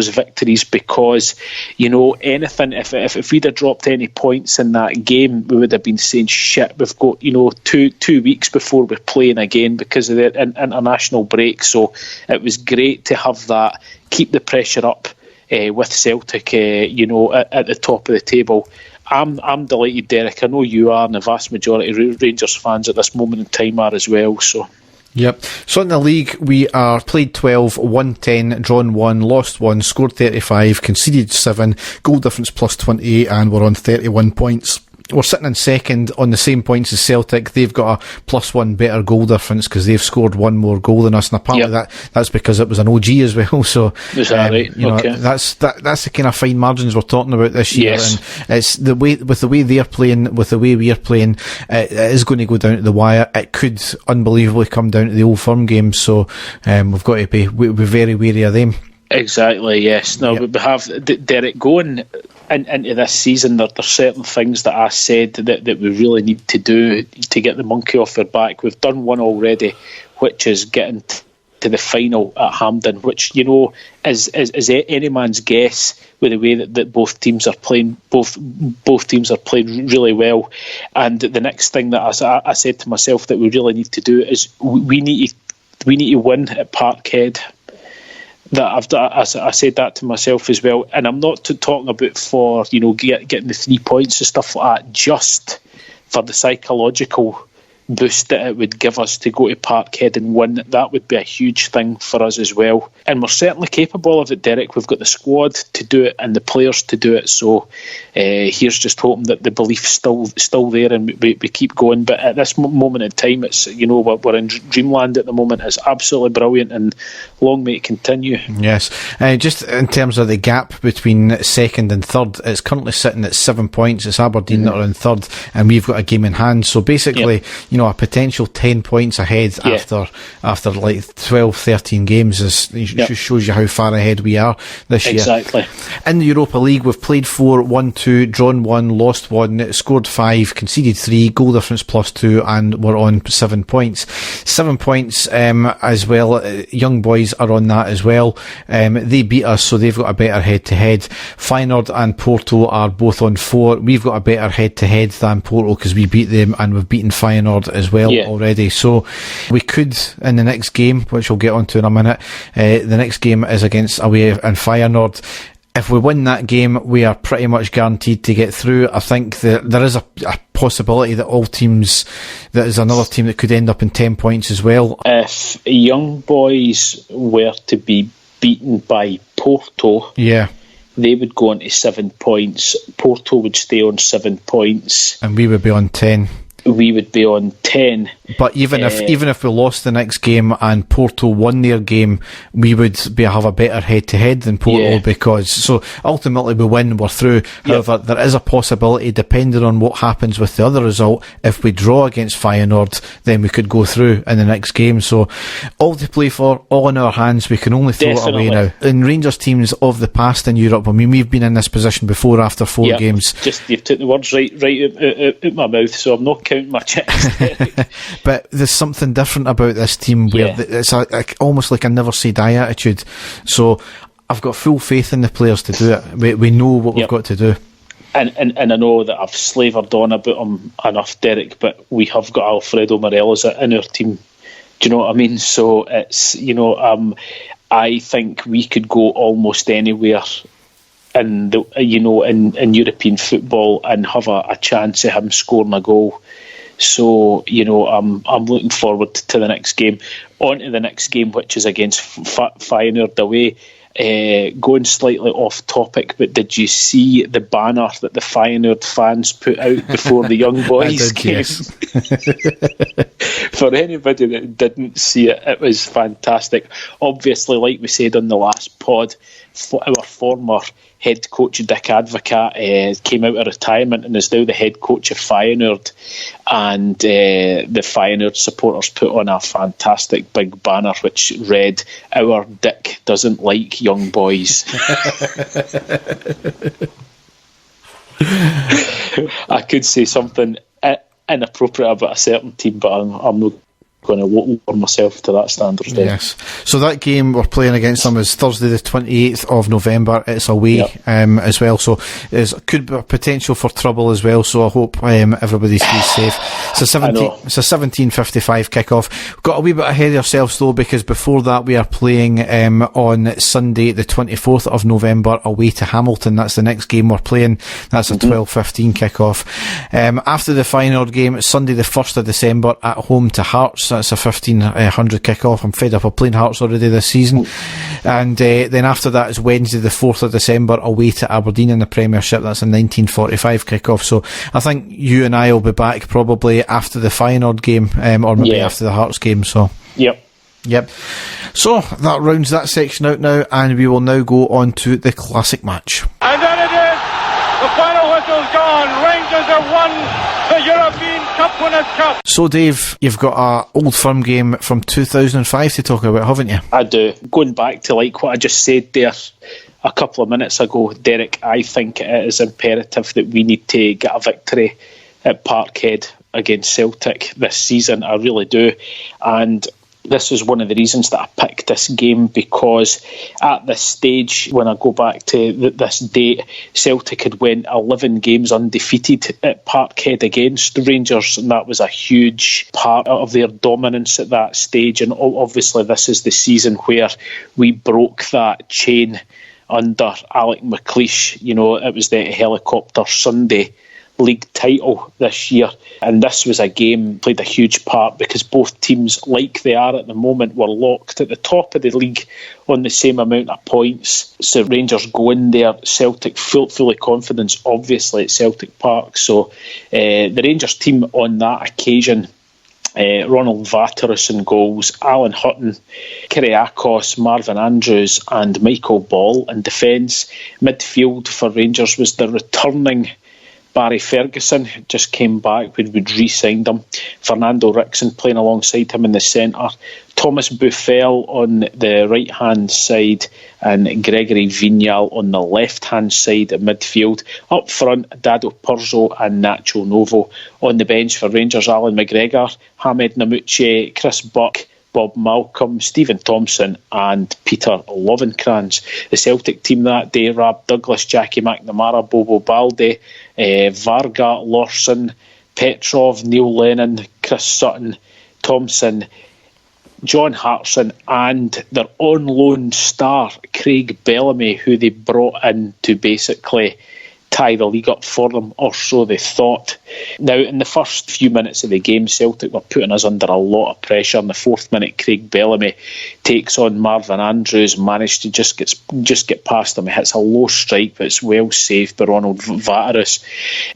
victories, because anything, if we'd have dropped any points in that game, we would have been saying, shit, we've got 2 weeks before we're playing again because of the international break. So it was great to have that, keep the pressure up with Celtic at the top of the table. I'm delighted, Derek. I know you are, and the vast majority of Rangers fans at this moment in time are as well. So Yep. So in the league, we are played 12, won 10, drawn 1, lost 1, scored 35, conceded 7, goal difference plus 28, and we're on 31 points. We're sitting in second on the same points as Celtic. They've got a +1 better goal difference because they've scored 1 more goal than us, and apparently that's because it was an OG as well. So is that right? Okay. That's the kind of fine margins we're talking about this year. Yes. And it's the way they're playing, with the way we're playing, it is going to go down to the wire. It could unbelievably come down to the Old Firm games. So we've got to be very wary of them. Exactly, yes. Now, we have, Derek, going into this season, there's certain things that I said that we really need to do to get the monkey off their back. We've done one already, which is getting to the final at Hampden, which, you know, is any man's guess with the way that both teams are playing. Both teams are playing really well. And the next thing that I said to myself that we really need to do is we need to win at Parkhead. I said that to myself as well, and I'm not talking about for, you know, getting the 3 points and stuff like that, just for the psychological boost that it would give us to go to Parkhead and win. That would be a huge thing for us as well, and we're certainly capable of it, Derek. We've got the squad to do it and the players to do it, so here's just hoping that the belief's still there and we keep going. But at this moment in time, it's, you know, we're in dreamland at the moment. It's absolutely brilliant, and long may it continue. Yes, just in terms of the gap between second and third, it's currently sitting at 7 points. It's Aberdeen that are in third, and we've got a game in hand, so basically, you know, a potential 10 points ahead after like 12, 13 games just shows you how far ahead we are this year. Exactly. In the Europa League, we've played 4, won 2, drawn 1, lost 1, scored 5, conceded 3, goal difference +2, and we're on 7 points. 7 points as well. Young boys are on that as well. They beat us, so they've got a better head-to-head. Feyenoord and Porto are both on 4. We've got a better head-to-head than Porto because we beat them, and we've beaten Feyenoord as well already. So we could, in the next game, which we'll get onto in a minute, the next game is against away in Feyenoord. If we win that game, we are pretty much guaranteed to get through. I think that there is a possibility that all teams, that is another team that could end up in 10 points as well. If young boys were to be beaten by Porto, they would go on to 7 points. Porto would stay on 7 points, and we would be on 10. We would be on 10. But even if we lost the next game and Porto won their game, we would have a better head-to-head than Porto, because so ultimately we win, we're through. However, there is a possibility, depending on what happens with the other result, if we draw against Feyenoord, then we could go through in the next game. So all to play for, all in our hands. We can only throw it away now. In Rangers teams of the past in Europe, I mean, we've been in this position before after 4 games. Just you've took the words right out my mouth, so I'm not counting my chips. But there's something different about this team where it's almost like a never say die attitude. So I've got full faith in the players to do it. We know what we've got to do. And I know that I've slavered on about him enough, Derek, but we have got Alfredo Morelos in our team. Do you know what I mean? So it's, you know, I think we could go almost anywhere in the, you know, in European football and have a chance of him scoring a goal. So, you know, I'm looking forward to the next game. On to the next game, which is against Feyenoord away. Going slightly off topic, but did you see the banner that the Feyenoord fans put out before the young boys game? Yes. For anybody that didn't see it, it was fantastic. Obviously, like we said on the last pod, our former head coach Dick Advocat came out of retirement and is now the head coach of Feyenoord, and the Feyenoord supporters put on a fantastic big banner which read, "Our Dick doesn't like young boys." I could say something inappropriate about a certain team, but I'm not going to lower myself to that standard. Yes. So that game we're playing against them is Thursday the 28th of November. It's away as well, so there's could be a potential for trouble as well, so I hope everybody stays safe. It's a 17:55 kick-off. We've got a wee bit ahead of ourselves though, because before that we are playing on Sunday the 24th of November away to Hamilton. That's the next game we're playing. That's a 12:15 kick-off. After the Feyenoord game, Sunday the 1st of December at home to Hearts. That's a 1500 kick-off. I'm fed up of playing Hearts already this season. And then after that is Wednesday the 4th of December away to Aberdeen in the Premiership. That's a 19:45 kick-off. So I think you and I will be back probably after the Feyenoord game, or maybe after the Hearts game. So Yep. So that rounds that section out now, and we will now go on to the classic match. And then it is! The final whistle's gone! Rangers have won the European Cup Winners' Cup! So Dave, you've got a Old Firm game from 2005 to talk about, haven't you? I do. Going back to like what I just said there a couple of minutes ago, Derek, I think it is imperative that we need to get a victory at Parkhead against Celtic this season. I really do. And this is one of the reasons that I picked this game, because at this stage, when I go back to this date, Celtic had went 11 games undefeated at Parkhead against Rangers, and that was a huge part of their dominance at that stage. And obviously this is the season where we broke that chain under Alec McLeish. You know, it was the Helicopter Sunday league title this year, and this was a game played a huge part because both teams, like they are at the moment, were locked at the top of the league on the same amount of points. So Rangers go in there, Celtic fully confident, obviously, at Celtic Park. So the Rangers team on that occasion, Ronald Vateris in goals, Alan Hutton, Kyriakos, Marvin Andrews and Michael Ball in defence. Midfield for Rangers was the returning Barry Ferguson, just came back when we'd re-signed him. Fernando Rickson playing alongside him in the centre. Thomas Buffel on the right-hand side and Gregory Vignal on the left-hand side of midfield. Up front, Dado Purzo and Nacho Novo. On the bench for Rangers, Alan McGregor, Hamed Namuche, Chris Buck, Bob Malcolm, Stephen Thompson and Peter Lovenkrands. The Celtic team that day, Rab Douglas, Jackie McNamara, Bobo Balde, Varga, Lawson, Petrov, Neil Lennon, Chris Sutton, Thompson, John Hartson and their on-loan star, Craig Bellamy, who they brought in to basically tie the league up for them, or so they thought. Now, in the first few minutes of the game, Celtic were putting us under a lot of pressure. In the 4th minute, Craig Bellamy takes on Marvin Andrews, managed to just get past him. He hits a low strike, but it's well saved by Ronald Vateris.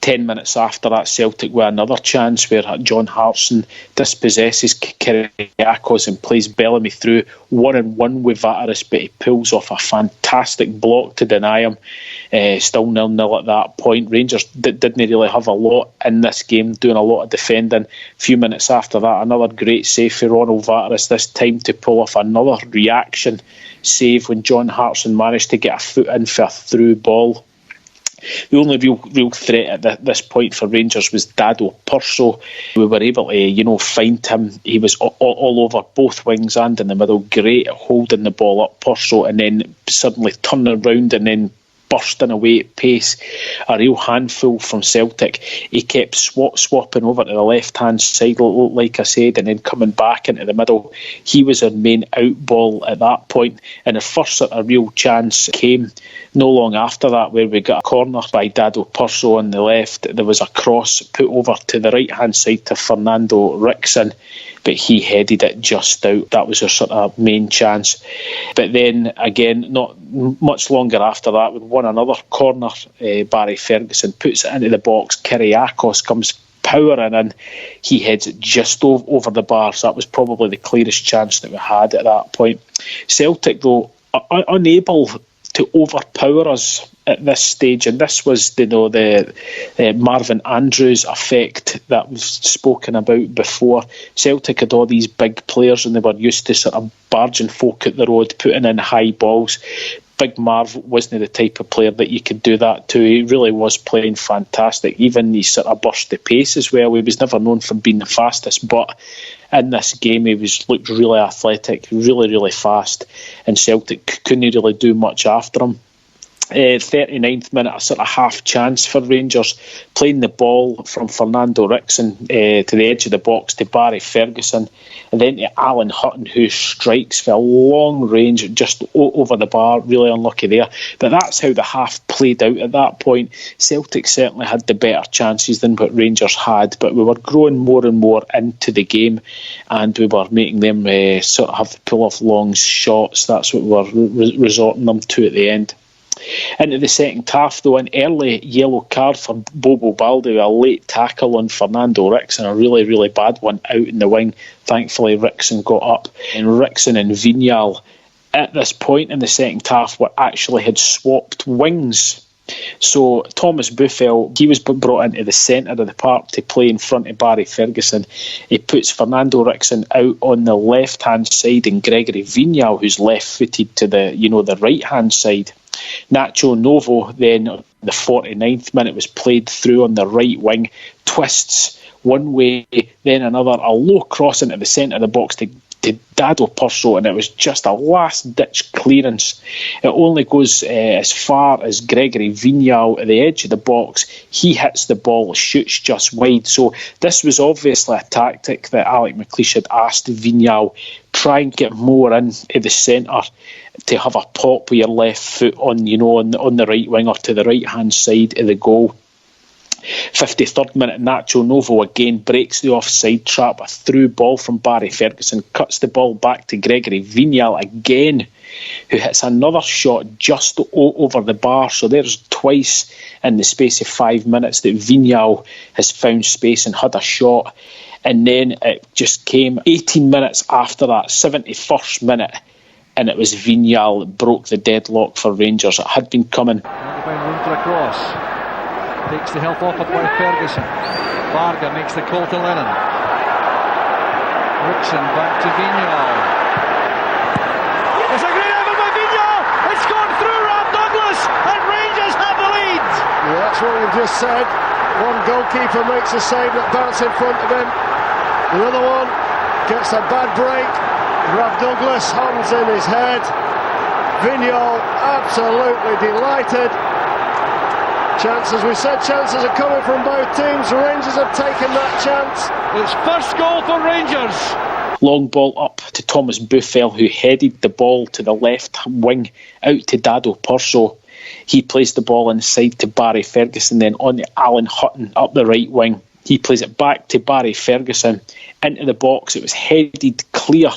10 minutes after that, Celtic with another chance where John Hartson dispossesses Kyriakos and plays Bellamy through 1-on-1 with Vateris, but he pulls off a fantastic block to deny him. Still 0-0 at that point. Rangers didn't really have a lot in this game, doing a lot of defending. A few minutes after that, another great save for Ronald Vateris, this time to pull off another reaction save when John Hartson managed to get a foot in for a through ball. The only real threat at this point for Rangers was Dado Purzo. We were able to, find him. He was all over both wings and in the middle, great at holding the ball up, Purzo, and then suddenly turning around and then bursting away at pace. A real handful from Celtic. He kept swapping over to the left-hand side, like I said, and then coming back into the middle. He was our main out ball at that point, and the first sort of real chance came no long after that, where we got a corner by Dado Purzo on the left. There was a cross put over to the right-hand side to Fernando Rickson, but he headed it just out. That was our sort of main chance. But then again, not much longer after that, we won another corner. Barry Ferguson puts it into the box. Kyriakos comes powering in. He heads it just over the bar. So that was probably the clearest chance that we had at that point. Celtic, though, unable to overpower us at this stage, and this was the Marvin Andrews effect that was spoken about before. Celtic had all these big players and they were used to sort of barging folk at the road, putting in high balls. Big Marv wasn't the type of player that you could do that to. He really was playing fantastic. Even he sort of burst the pace as well. He was never known for being the fastest, but in this game he looked really athletic, really, really fast, and Celtic couldn't really do much after him. 39th minute, a sort of half chance for Rangers, playing the ball from Fernando Rickson to the edge of the box to Barry Ferguson, and then to Alan Hutton, who strikes for a long range just over the bar. Really unlucky there, but that's how the half played out at that point. Celtic certainly had the better chances than what Rangers had, but we were growing more and more into the game, and we were making them sort of have to pull off long shots. That's what we were resorting them to at the end. Into the second half, though, an early yellow card for Bobo Balde, a late tackle on Fernando Rickson, a really, really bad one out in the wing. Thankfully, Rickson got up, and Rickson and Vignal at this point in the second half had swapped wings. So Thomas Buffel, he was brought into the centre of the park to play in front of Barry Ferguson. He puts Fernando Rickson out on the left-hand side, and Gregory Vignal, who's left-footed, to the right-hand side. Nacho Novo, then the 49th minute, was played through on the right wing, twists one way, then another, a low cross into the centre of the box to to Dado Perso, and it was just a last-ditch clearance. It only goes as far as Gregory Vignal at the edge of the box. He hits the ball, shoots just wide. So this was obviously a tactic that Alec McLeish had asked Vignal, try and get more in at the centre to have a pop with your left foot on the right wing or to the right-hand side of the goal. 53rd minute, Nacho Novo again breaks the offside trap. A through ball from Barry Ferguson cuts the ball back to Gregory Vignal again, who hits another shot just over the bar. So there's twice in the space of 5 minutes that Vignal has found space and had a shot. And then it just came 18 minutes after that, 71st minute, and it was Vignal that broke the deadlock for Rangers. It had been coming. Room for a cross. Takes the help off it by Ferguson. Varga makes the call to Lennon. Rickson back to Vignal. It's a great effort by Vignal. It's gone through Rob Douglas, and Rangers have the lead. Yeah, that's what we've just said. One goalkeeper makes a save that bounces in front of him. The other one gets a bad break. Rob Douglas hands in his head. Vignal absolutely delighted. Chances, we said chances are coming from both teams. The Rangers have taken that chance. It's first goal for Rangers. Long ball up to Thomas Buffel, who headed the ball to the left wing out to Dado Perso. He plays the ball inside to Barry Ferguson, then on to Alan Hutton up the right wing. He plays it back to Barry Ferguson into the box. It was headed clear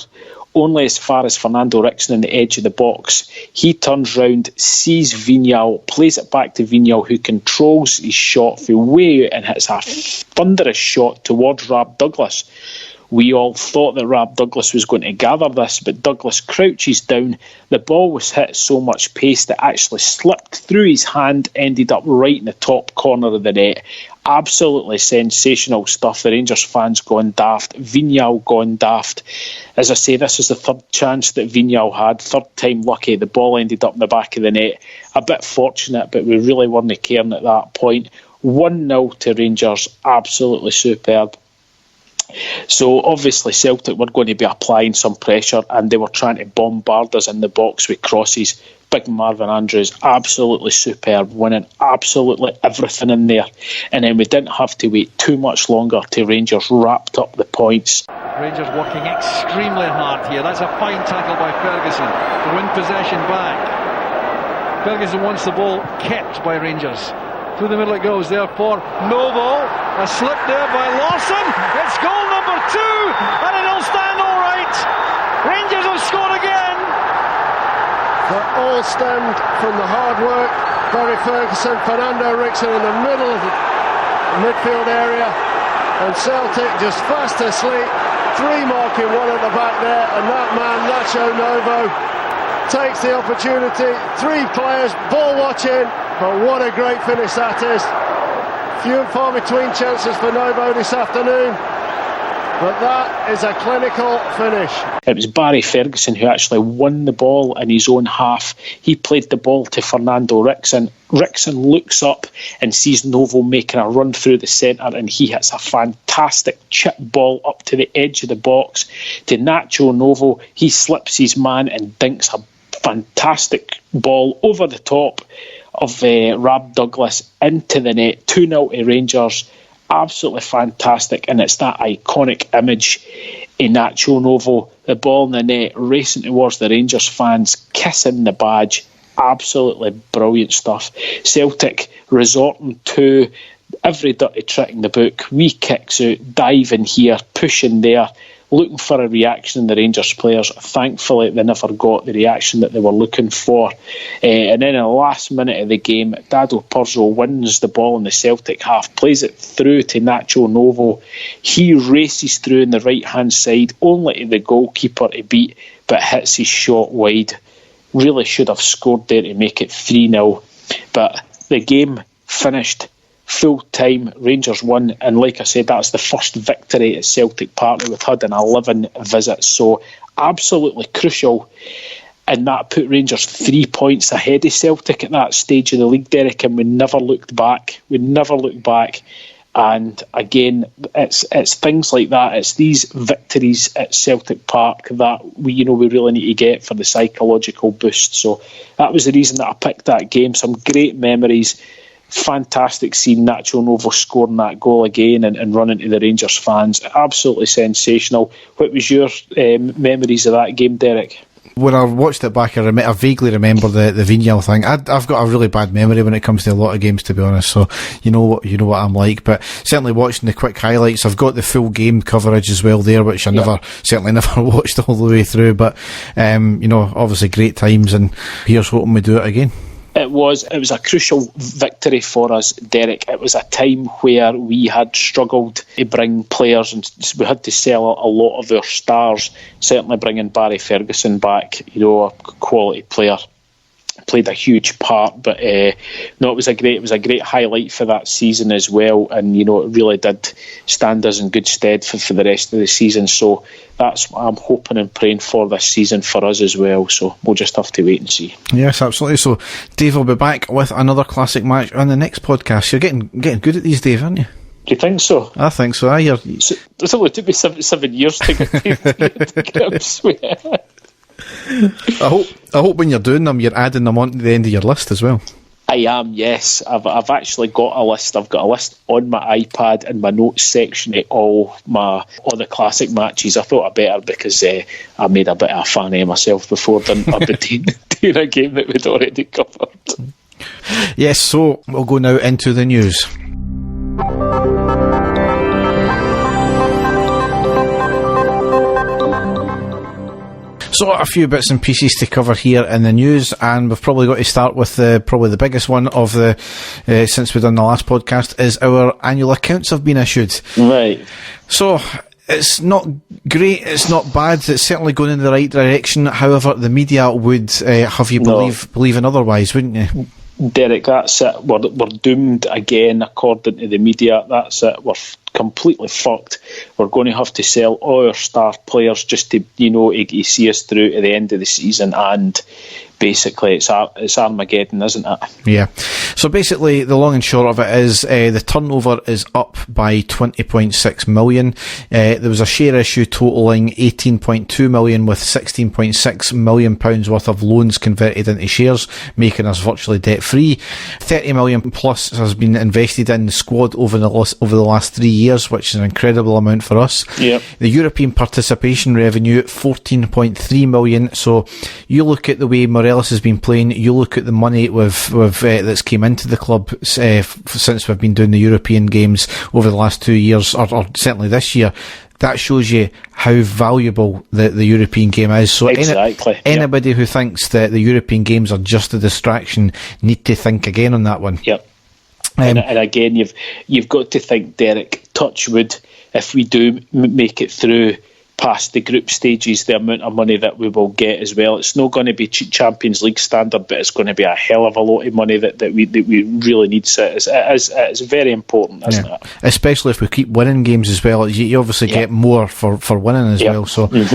only as far as Fernando Rickson on the edge of the box. He turns round, sees Vignal, plays it back to Vignal, who controls his shot from way out and hits a thunderous shot towards Rob Douglas. We all thought that Rob Douglas was going to gather this, but Douglas crouches down. The ball was hit so much pace that actually slipped through his hand, ended up right in the top corner of the net. Absolutely sensational stuff. The Rangers fans gone daft. Vignal gone daft. As I say, this is the third chance that Vignal had. Third time lucky. The ball ended up in the back of the net. A bit fortunate, but we really weren't caring at that point. 1-0 to Rangers. Absolutely superb. So obviously Celtic were going to be applying some pressure, and they were trying to bombard us in the box with crosses. Big Marvin Andrews, absolutely superb, winning absolutely everything in there. And then we didn't have to wait too much longer till Rangers wrapped up the points. Rangers working extremely hard here. That's a fine tackle by Ferguson to win possession back. Ferguson wants the ball kept by Rangers. Through the middle it goes there for Novo. A slip there by Lawson. It's goal number 2, and it'll stand all right. Rangers have scored again. That all stemmed from the hard work. Barry Ferguson, Fernando Rickson in the middle of the midfield area, and Celtic just fast asleep. 3 marking, 1 at the back there, and that man, Nacho Novo, takes the opportunity. 3 players, ball watching, but what a great finish that is. Few and far between chances for Novo this afternoon, but that is a clinical finish. It was Barry Ferguson who actually won the ball in his own half. He played the ball to Fernando Rickson. Rickson looks up and sees Novo making a run through the centre, and he hits a fantastic chip ball up to the edge of the box to Nacho Novo. He slips his man and dinks a fantastic ball over the top of Rob Douglas into the net. 2-0 to Rangers. Absolutely fantastic, and it's that iconic image in Nacho Novo, the ball in the net, racing towards the Rangers fans, kissing the badge. Absolutely brilliant stuff. Celtic resorting to every dirty trick in the book. Wee kicks out, diving here, pushing there, looking for a reaction in the Rangers players. Thankfully, they never got the reaction that they were looking for. And then in the last minute of the game, Dado Perso wins the ball in the Celtic half, plays it through to Nacho Novo. He races through on the right-hand side, only to the goalkeeper to beat, but hits his shot wide. Really should have scored there to make it 3-0. But the game finished. Full time, Rangers won, and like I said, that's the first victory at Celtic Park that we've had in 11 visits, so absolutely crucial. And that put Rangers 3 points ahead of Celtic at that stage of the league, Derek, and we never looked back. And again, it's things like that. It's these victories at Celtic Park that we really need to get for the psychological boost. So that was the reason that I picked that game. Some great memories. Fantastic seeing Nacho Novo scoring that goal again and running to the Rangers fans. Absolutely sensational. What was your memories of that game, Derek? When I watched it back, I vaguely remember the Vignal thing. I've got a really bad memory when it comes to a lot of games, to be honest. So you know what I'm like. But certainly watching the quick highlights, I've got the full game coverage as well there, which I certainly never watched all the way through. But obviously great times, and here's hoping we do it again. It was a crucial victory for us, Derek. It was a time where we had struggled to bring players, and we had to sell a lot of our stars. Certainly bringing Barry Ferguson back, a quality player, played a huge part. But it was a great highlight for that season as well, and it really did stand us in good stead for the rest of the season. So that's what I'm hoping and praying for this season for us as well. So we'll just have to wait and see. Yes, absolutely. So Dave will be back with another classic match on the next podcast. You're getting good at these, Dave, aren't you? Do you think so? I think so. It's only took me 7 years to get to grips with it. I hope when you're doing them, you're adding them on to the end of your list as well. I am, yes. I've actually got a list. I've got a list on my iPad in my notes section of all the classic matches. I thought I better because I made a bit of a fan of myself before doing a game that we'd already covered. Yes, so we'll go now into the news. So a few bits and pieces to cover here in the news, and we've probably got to start with probably the biggest one of since we've done the last podcast, is our annual accounts have been issued. Right. So it's not great, it's not bad, it's certainly going in the right direction. However, the media would have you believing otherwise, wouldn't you? Derek, that's it. We're doomed again, according to the media. That's it. We're completely fucked. We're going to have to sell all our star players just to see us through to the end of the season, and basically it's Armageddon, isn't it? Yeah. So basically the long and short of it is the turnover is up by 20.6 million. There was a share issue totalling 18.2 million, with 16.6 million pounds worth of loans converted into shares, making us virtually debt free. 30 million plus has been invested in the squad over the last 3 years, which is an incredible amount for us. Yep. The European participation revenue, 14.3 million. So you look at the way Morelos has been playing, you look at the money that's came into the club since we've been doing the European games over the last 2 years, or certainly this year. That shows you how valuable the European game is. So exactly. Anybody who thinks that the European games are just a distraction need to think again on that one. Yep. And again, you've got to think, Derek, touch wood, if we do make it through past the group stages, the amount of money that we will get as well, it's not going to be Champions League standard, but it's going to be a hell of a lot of money that we really need. So it's very important, isn't it? Especially if we keep winning games as well. You obviously get more for winning as well. So we've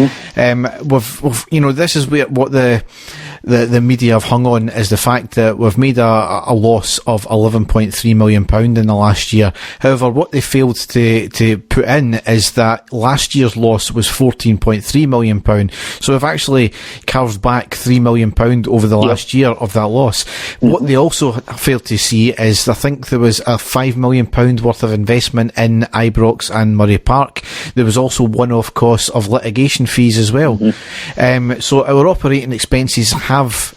this is what the media have hung on, is the fact that we've made a loss of £11.3 million in the last year. However, what they failed to put in is that last year's loss was £14.3 million. So we've actually carved back £3 million over the last year of that loss. Mm-hmm. What they also failed to see is, I think there was a £5 million worth of investment in Ibrox and Murray Park. There was also one-off costs of litigation fees as well. Mm-hmm. So our operating expenses have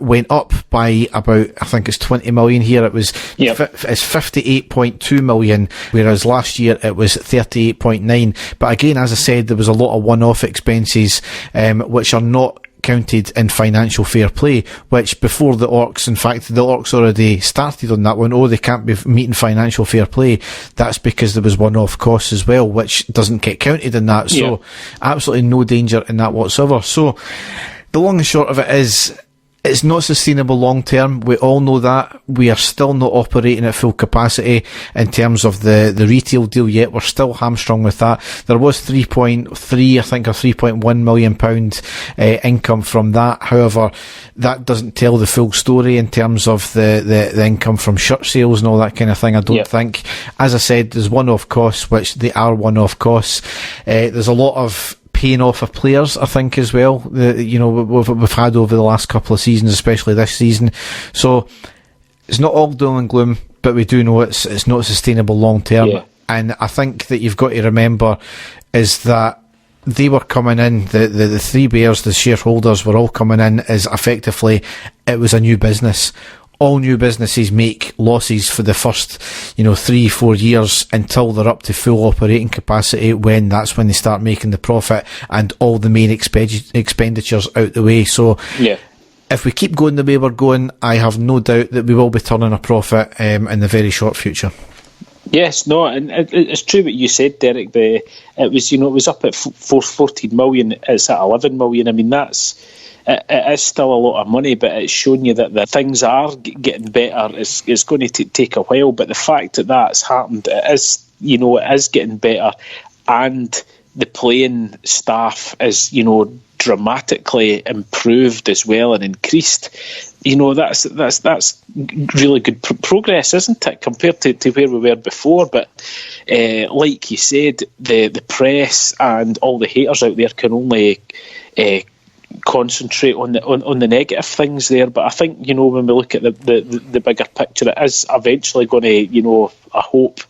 went up by about, I think it's 20 million here. It was it's 58.2 million, whereas last year it was 38.9. But again, as I said, there was a lot of one-off expenses which are not counted in financial fair play, which before the Orcs, in fact the Orcs already started on that one. They can't be meeting financial fair play. That's because there was one-off costs as well, which doesn't get counted in that. So absolutely no danger in that whatsoever. So the long and short of it is, It's not sustainable long term. We all know that. We are still not operating at full capacity in terms of the retail deal yet. We're still hamstrung with that. There was 3.3, I think, or 3.1 million pound income from that. However, that doesn't tell the full story in terms of the income from shirt sales and all that kind of thing, I don't think. As I said, there's one-off costs, which they are one-off costs. There's a lot of paying off of players, I think, as well. We've had over the last couple of seasons, especially this season. So it's not all doom and gloom, but we do know it's not sustainable long term. Yeah. And I think that you've got to remember is that they were coming in, the three bears, the shareholders were all coming in as effectively it was a new business. All new businesses make losses for the first, 3-4 years until they're up to full operating capacity, that's when they start making the profit and all the main expenditures out the way. So if we keep going the way we're going, I have no doubt that we will be turning a profit in the very short future. Yes, no, and it's true what you said, Derek. It was up at 14 million. It's at 11 million. I mean, it is still a lot of money, but it's showing you that the things are getting better. It's going to take a while, but the fact that that's happened, it is getting better, and the playing staff is, dramatically improved as well and increased. That's really good progress, isn't it, compared to where we were before? But like you said, the press and all the haters out there can only concentrate on the negative things there. But I think, when we look at the bigger picture, it is eventually going to, I hope,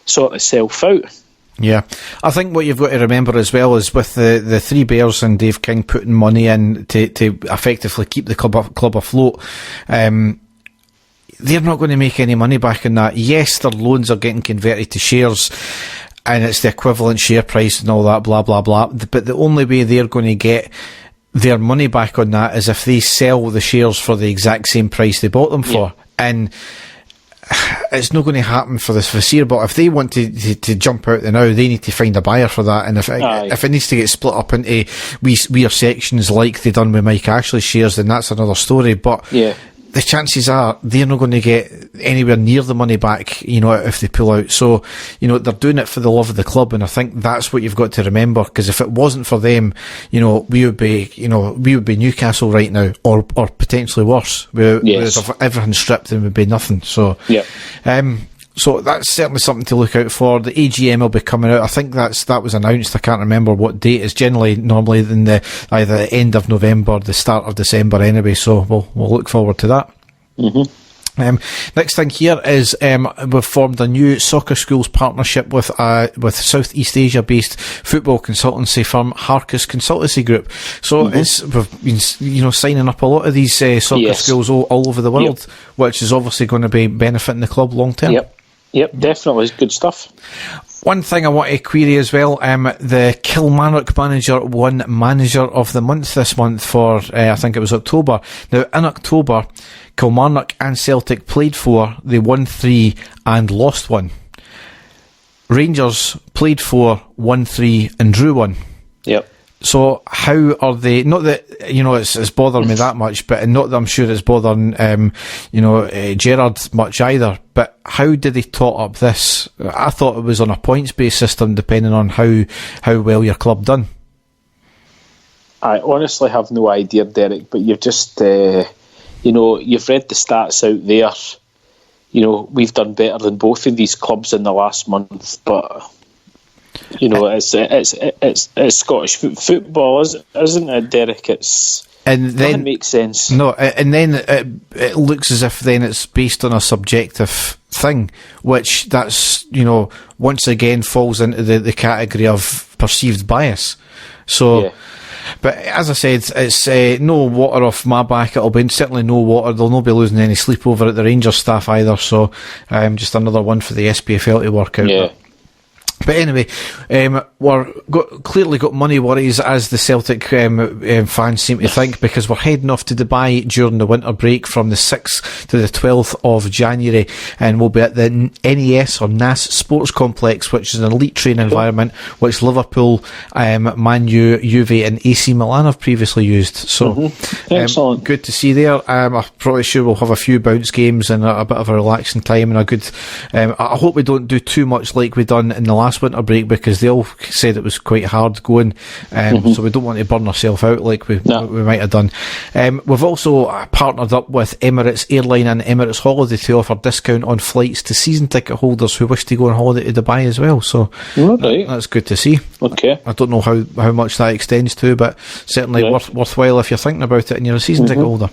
sort itself out. Yeah, I think what you've got to remember as well is with the three bears and Dave King putting money in to effectively keep the club afloat, they're not going to make any money back on that. Yes, their loans are getting converted to shares and it's the equivalent share price and all that, blah, blah, blah. But the only way they're going to get their money back on that is if they sell the shares for the exact same price they bought them for. And it's not going to happen for this foreseeable. If they want to jump out there now, they need to find a buyer for that. And if it needs to get split up into weird sections like they done with Mike Ashley's shares, then that's another story. But the chances are they're not going to get anywhere near the money back, if they pull out. So, they're doing it for the love of the club, and I think that's what you've got to remember. Because if it wasn't for them, we would be Newcastle right now, or potentially worse. Whereas if everything stripped, then we'd be nothing. So, so that's certainly something to look out for. The AGM will be coming out. I think that was announced. I can't remember what date. It's normally in either the end of November or the start of December anyway. So we'll look forward to that. Mm-hmm. Next thing here is we've formed a new soccer schools partnership with South East Asia based football consultancy firm Harkus Consultancy Group. So we've been signing up a lot of these soccer schools all over the world, which is obviously going to be benefiting the club long term. Yep, definitely. It's good stuff. One thing I want to query as well, the Kilmarnock manager won Manager of the Month this month for, I think it was October. Now, in October, Kilmarnock and Celtic played 4, they won 3 and lost 1. Rangers played 4, won 3 and drew 1. Yep. So how are they, not that, it's bothering me that much, but not that I'm sure it's bothering, Gerrard much either, but how did they tot up this? I thought it was on a points-based system depending on how well your club done. I honestly have no idea, Derek, but you've just, you've read the stats out there. We've done better than both of these clubs in the last month, but it's Scottish football, isn't it, Derek? Nothing makes sense. No, and then it looks as if then it's based on a subjective thing, which that's once again falls into the category of perceived bias. So. But as I said, it's no water off my back. It'll be certainly no water. They'll not be losing any sleep over at the Rangers staff either. So just another one for the SPFL to work out. Yeah. But anyway, clearly got money worries, as the Celtic fans seem to think, because we're heading off to Dubai during the winter break from the 6th to the 12th of January, and we'll be at the NES or NAS Sports Complex, which is an elite training environment which Liverpool, Man U, Juve and AC Milan have previously used. So excellent. Good to see there. I'm probably sure we'll have a few bounce games and a bit of a relaxing time, and a good I hope we don't do too much like we done in the last winter break, because they all said it was quite hard going, so we don't want to burn ourselves out like we might have done. We've also partnered up with Emirates Airline and Emirates Holiday to offer discount on flights to season ticket holders who wish to go on holiday to Dubai as well, so that's good to see. Okay. I don't know how much that extends to, but certainly worthwhile if you're thinking about it and you're a season ticket holder.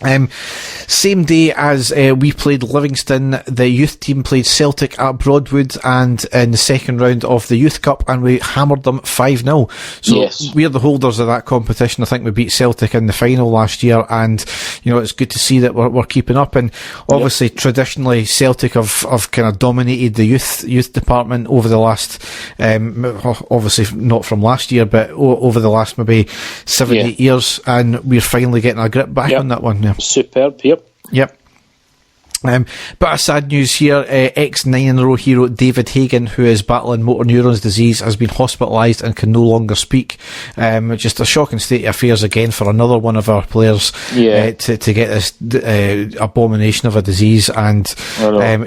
Same day as we played Livingston, the youth team played Celtic at Broadwood, and in the second round of the Youth Cup, and we hammered them 5-0. So we're the holders of that competition. I think we beat Celtic in the final last year, and it's good to see that we're keeping up. And obviously, traditionally, Celtic have kind of dominated the youth department over the last, obviously not from last year, but over the last maybe 7-8 years, and we're finally getting our grip back on that one. Superb. Yep. Bit of sad news here. Ex-9-in-a-row hero David Hagan, who is battling motor neurons disease, has been hospitalised and can no longer speak. Just a shocking state of affairs again for another one of our players to get this abomination of a disease, and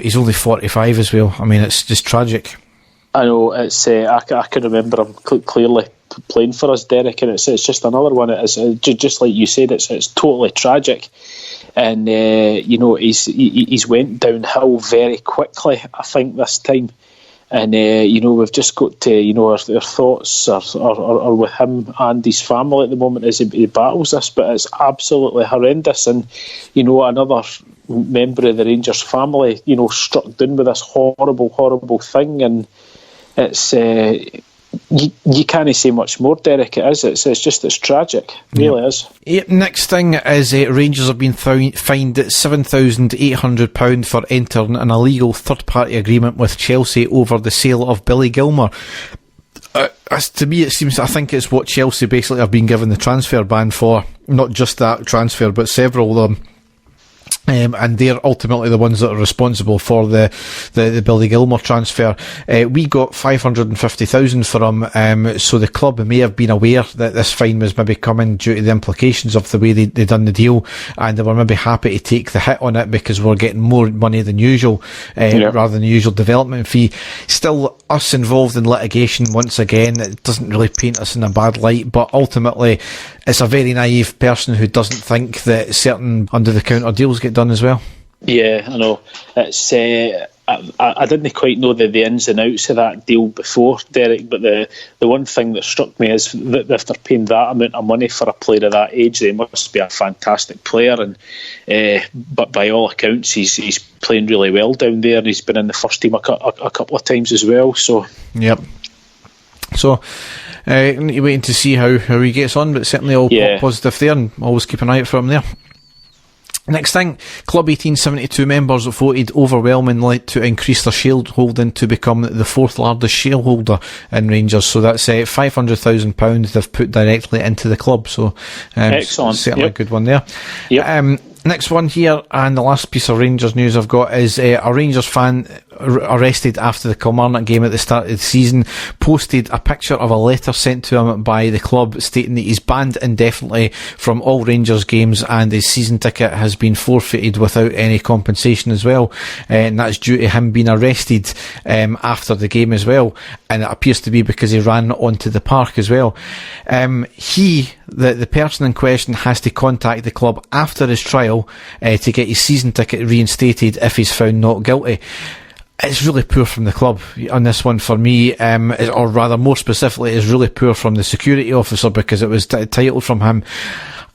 he's only 45 as well. I mean, it's just tragic. I know, it's I can remember him clearly playing for us, Derek, and it's just another one. It's just like you said, it's totally tragic, and he's went downhill very quickly, I think, this time, and we've just got to our thoughts are with him and his family at the moment as he battles this, but it's absolutely horrendous. And another member of the Rangers family struck down with this horrible thing, and it's you can't say much more, Derek. It's tragic. It really is. Next thing is Rangers have been fined £7,800 for entering an illegal third-party agreement with Chelsea over the sale of Billy Gilmour. As to me, I think it's what Chelsea basically have been given the transfer ban for. Not just that transfer, but several of them. And they're ultimately the ones that are responsible for the Billy Gilmour transfer. We got $550,000 for him, so the club may have been aware that this fine was maybe coming due to the implications of the way they done the deal, and they were maybe happy to take the hit on it because we're getting more money than usual, rather than the usual development fee. Still, us involved in litigation, once again, it doesn't really paint us in a bad light, but ultimately it's a very naive person who doesn't think that certain under-the-counter deals get done as well. Yeah, I know. It's I didn't quite know the ins and outs of that deal before, Derek, but the one thing that struck me is that if they're paying that amount of money for a player of that age, they must be a fantastic player, and but by all accounts he's playing really well down there, and he's been in the first team a couple of times as well. So waiting to see how he gets on, but certainly all positive there, and always keep an eye out for him there. Next thing, Club 1872 members voted overwhelmingly to increase their shareholding to become the fourth largest shareholder in Rangers. So that's £500,000 they've put directly into the club. So excellent, certainly a good one there. Next one here, and the last piece of Rangers news I've got is a Rangers fan arrested after the Kilmarnock game at the start of the season posted a picture of a letter sent to him by the club stating that he's banned indefinitely from all Rangers games and his season ticket has been forfeited without any compensation as well, and that's due to him being arrested after the game as well, and it appears to be because he ran onto the park as well. The person in question has to contact the club after his trial to get his season ticket reinstated if he's found not guilty. It's really poor from the club on this one for me, or rather more specifically, it's really poor from the security officer because it was titled from him.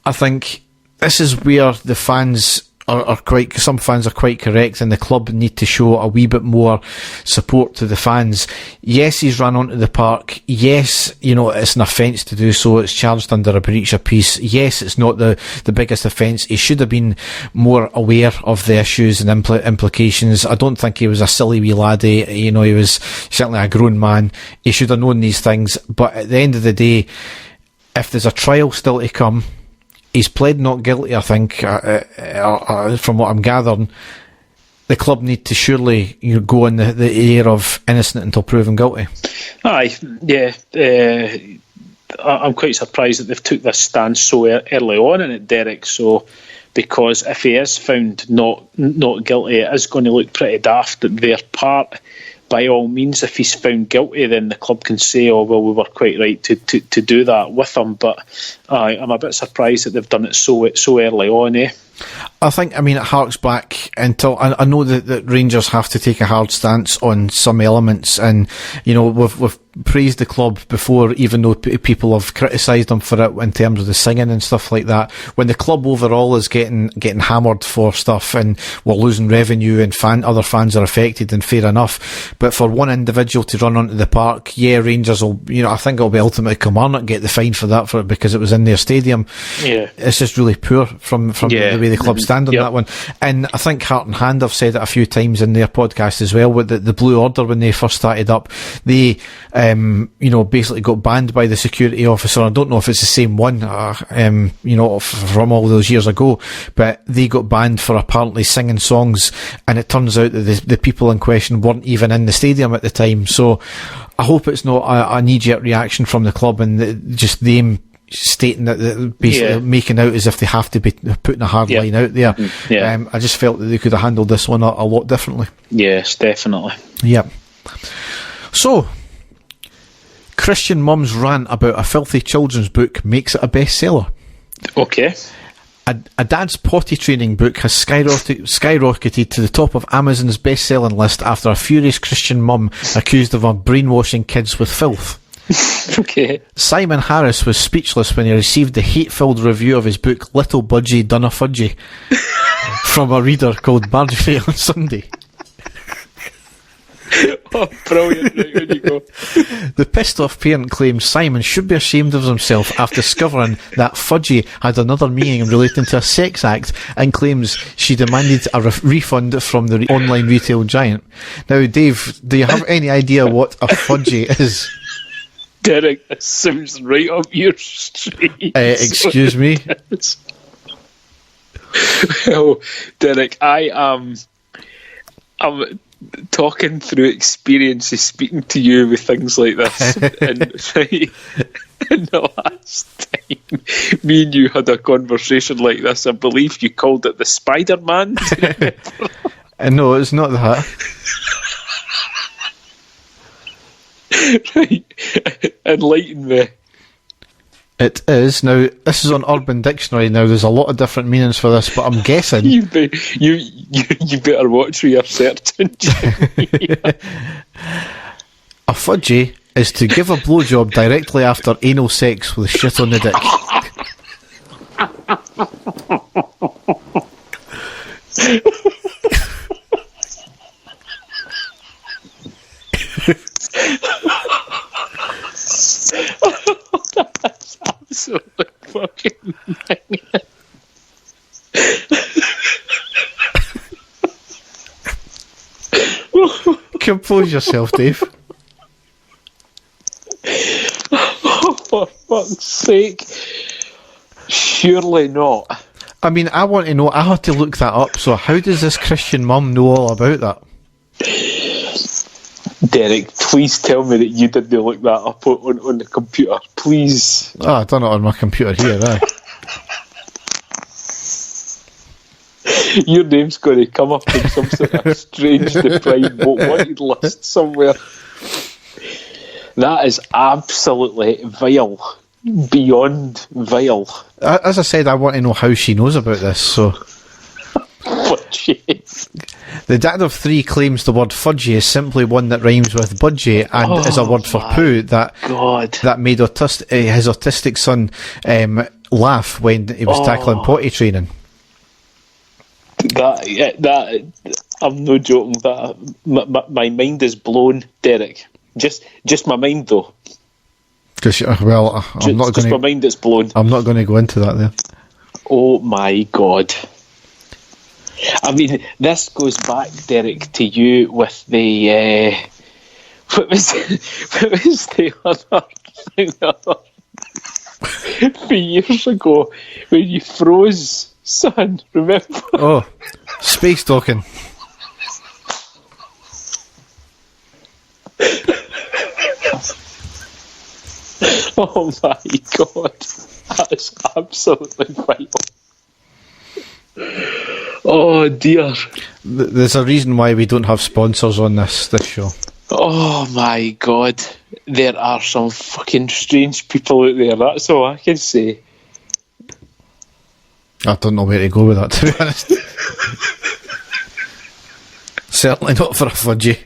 I think this is where the fans are quite, some fans are quite correct, and the club need to show a wee bit more support to the fans. Yes, he's run onto the park. Yes, it's an offence to do so. It's charged under a breach of peace. Yes, it's not the biggest offence. He should have been more aware of the issues and implications. I don't think he was a silly wee laddie. He was certainly a grown man. He should have known these things. But at the end of the day, if there's a trial still to come, he's pled not guilty, I think, from what I'm gathering. The club need to surely go in the air of innocent until proven guilty. Aye, yeah. I'm quite surprised that they've took this stance so early on in it, Derek. So, because if he is found not guilty, it is going to look pretty daft at their part. By all means, if he's found guilty, then the club can say, "Oh well, we were quite right to do that with him." But I'm a bit surprised that they've done it so early on, eh? I think, it harks back until I know that Rangers have to take a hard stance on some elements, and we've praised the club before, even though people have criticised them for it in terms of the singing and stuff like that. When the club overall is getting hammered for stuff and we're losing revenue and other fans are affected, then fair enough. But for one individual to run onto the park, Rangers will, I think it'll be ultimately Kilmarnock get the fine for it because it was in their stadium. Yeah, it's just really poor from the way the club stand on that one. And I think Heart and Hand have said it a few times in their podcast as well, with the Blue Order when they first started up. They basically got banned by the security officer. I don't know if it's the same one, from all those years ago, but they got banned for apparently singing songs, and it turns out that the people in question weren't even in the stadium at the time. So I hope it's not a knee-jerk reaction from the club and just them stating that basically making out as if they have to be putting a hard line out there. I just felt that they could have handled this one a lot differently. Yes, definitely. So, Christian Mum's rant about a filthy children's book makes it a bestseller. Okay. A dad's potty training book has skyrocketed to the top of Amazon's best-selling list after a furious Christian mum accused of brainwashing kids with filth. Okay. Simon Harris was speechless when he received the hate-filled review of his book Little Budgie Done a Fudgie from a reader called Marjorie on Sunday. Oh, brilliant. Right, there you go. The pissed-off parent claims Simon should be ashamed of himself after discovering that fudgy had another meaning relating to a sex act, and claims she demanded a refund from the online retail giant. Now, Dave, do you have any idea what a fudgy is? Derek, this sounds right up your street. Excuse me? Well, Derek, I'm talking through experiences speaking to you with things like this. And in the last time me and you had a conversation like this, I believe you called it the Spider-Man. No, it's not that. Right, enlighten me. It is. Now, this is on Urban Dictionary. Now, there's a lot of different meanings for this, but I'm guessing you better watch where you're searching. A fudgy is to give a blowjob directly after anal sex with shit on the dick. That's absolutely fucking banging. Compose yourself, Dave. Oh, for fuck's sake. Surely not. I mean, I want to know. I had to look that up. So how does this Christian mum know all about that? Derek, please tell me that you didn't look that up on the computer, please. Oh, I've done it on my computer here, aye. Your name's going to come up in some sort of strange deprived wanted list somewhere. That is absolutely vile. Beyond vile. As I said, I want to know how she knows about this, so... The dad of three claims the word fudgy is simply one that rhymes with budgie and is a word for poo that made his autistic son laugh when he was tackling potty training. That I'm no joking. That my mind is blown, Derek. Just my mind though. I'm not going to. My mind is blown. I'm not going to go into that there. Oh my God! I mean, this goes back, Derek, to you with the. What was the other thing? 3 years ago when you froze, son. Remember? Oh, space talking. Oh my God, that's absolutely vital. Oh dear. There's a reason why we don't have sponsors on this show. Oh my God, there are some fucking strange people out there, that's all I can say. I don't know where to go with that, to be honest. Certainly not for a fudgy.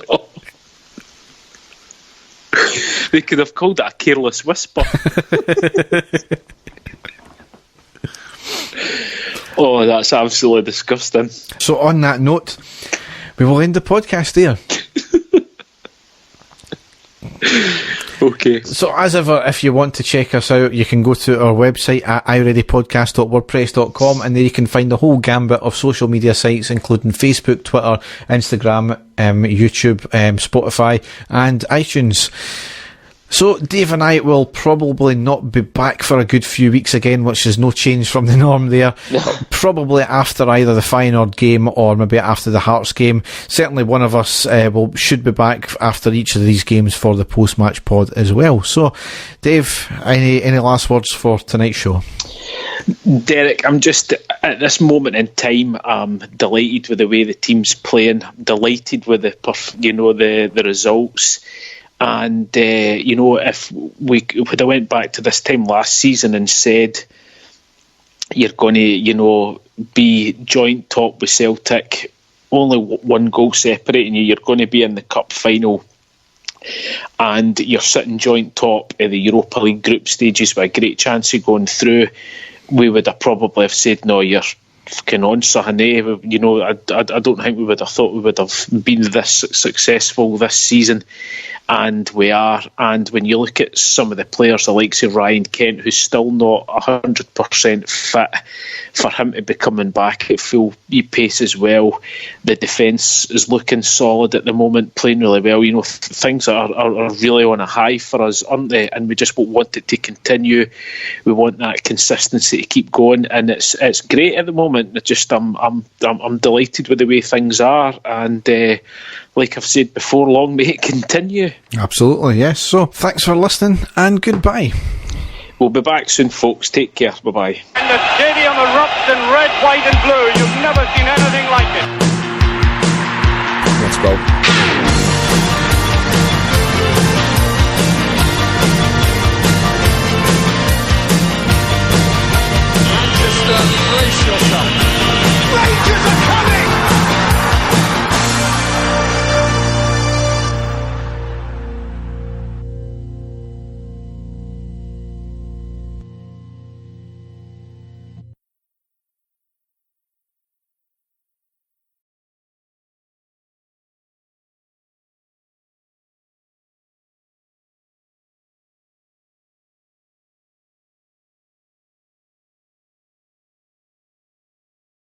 No. They could have called it a careless whisper. Oh, that's absolutely disgusting. So on that note, we will end the podcast there. Okay. So as ever, if you want to check us out, you can go to our website at ireadypodcast.wordpress.com, and there you can find the whole gambit of social media sites, including Facebook, Twitter, Instagram, YouTube, Spotify and iTunes. So Dave and I will probably not be back for a good few weeks again, which is no change from the norm there. Probably after either the Feyenoord game or maybe after the Hearts game. Certainly one of us should be back after each of these games for the post-match pod as well. So Dave, any last words for tonight's show? Derek, I'm just at this moment in time, I'm delighted with the way the team's playing, delighted with the results. And, if we would have went back to this time last season and said, you're going to, be joint top with Celtic, only one goal separating you, you're going to be in the cup final, and you're sitting joint top in the Europa League group stages with a great chance of going through, we would have probably have said, no, you're fucking on, son. I don't think we would have thought we would have been this successful this season, and we are. And when you look at some of the players, the likes of Ryan Kent, who's still not 100% fit, for him to be coming back at full pace as well, the defence is looking solid at the moment, playing really well. Things are really on a high for us, aren't they? And we just want it to continue. We want that consistency to keep going, and it's great at the moment. I'm delighted with the way things are, and like I've said before, long may it continue. Absolutely, yes. So thanks for listening, and goodbye. We'll be back soon, folks. Take care. Bye-bye. And the stadium erupts in red, white and blue. You've never seen anything like it. Let's go.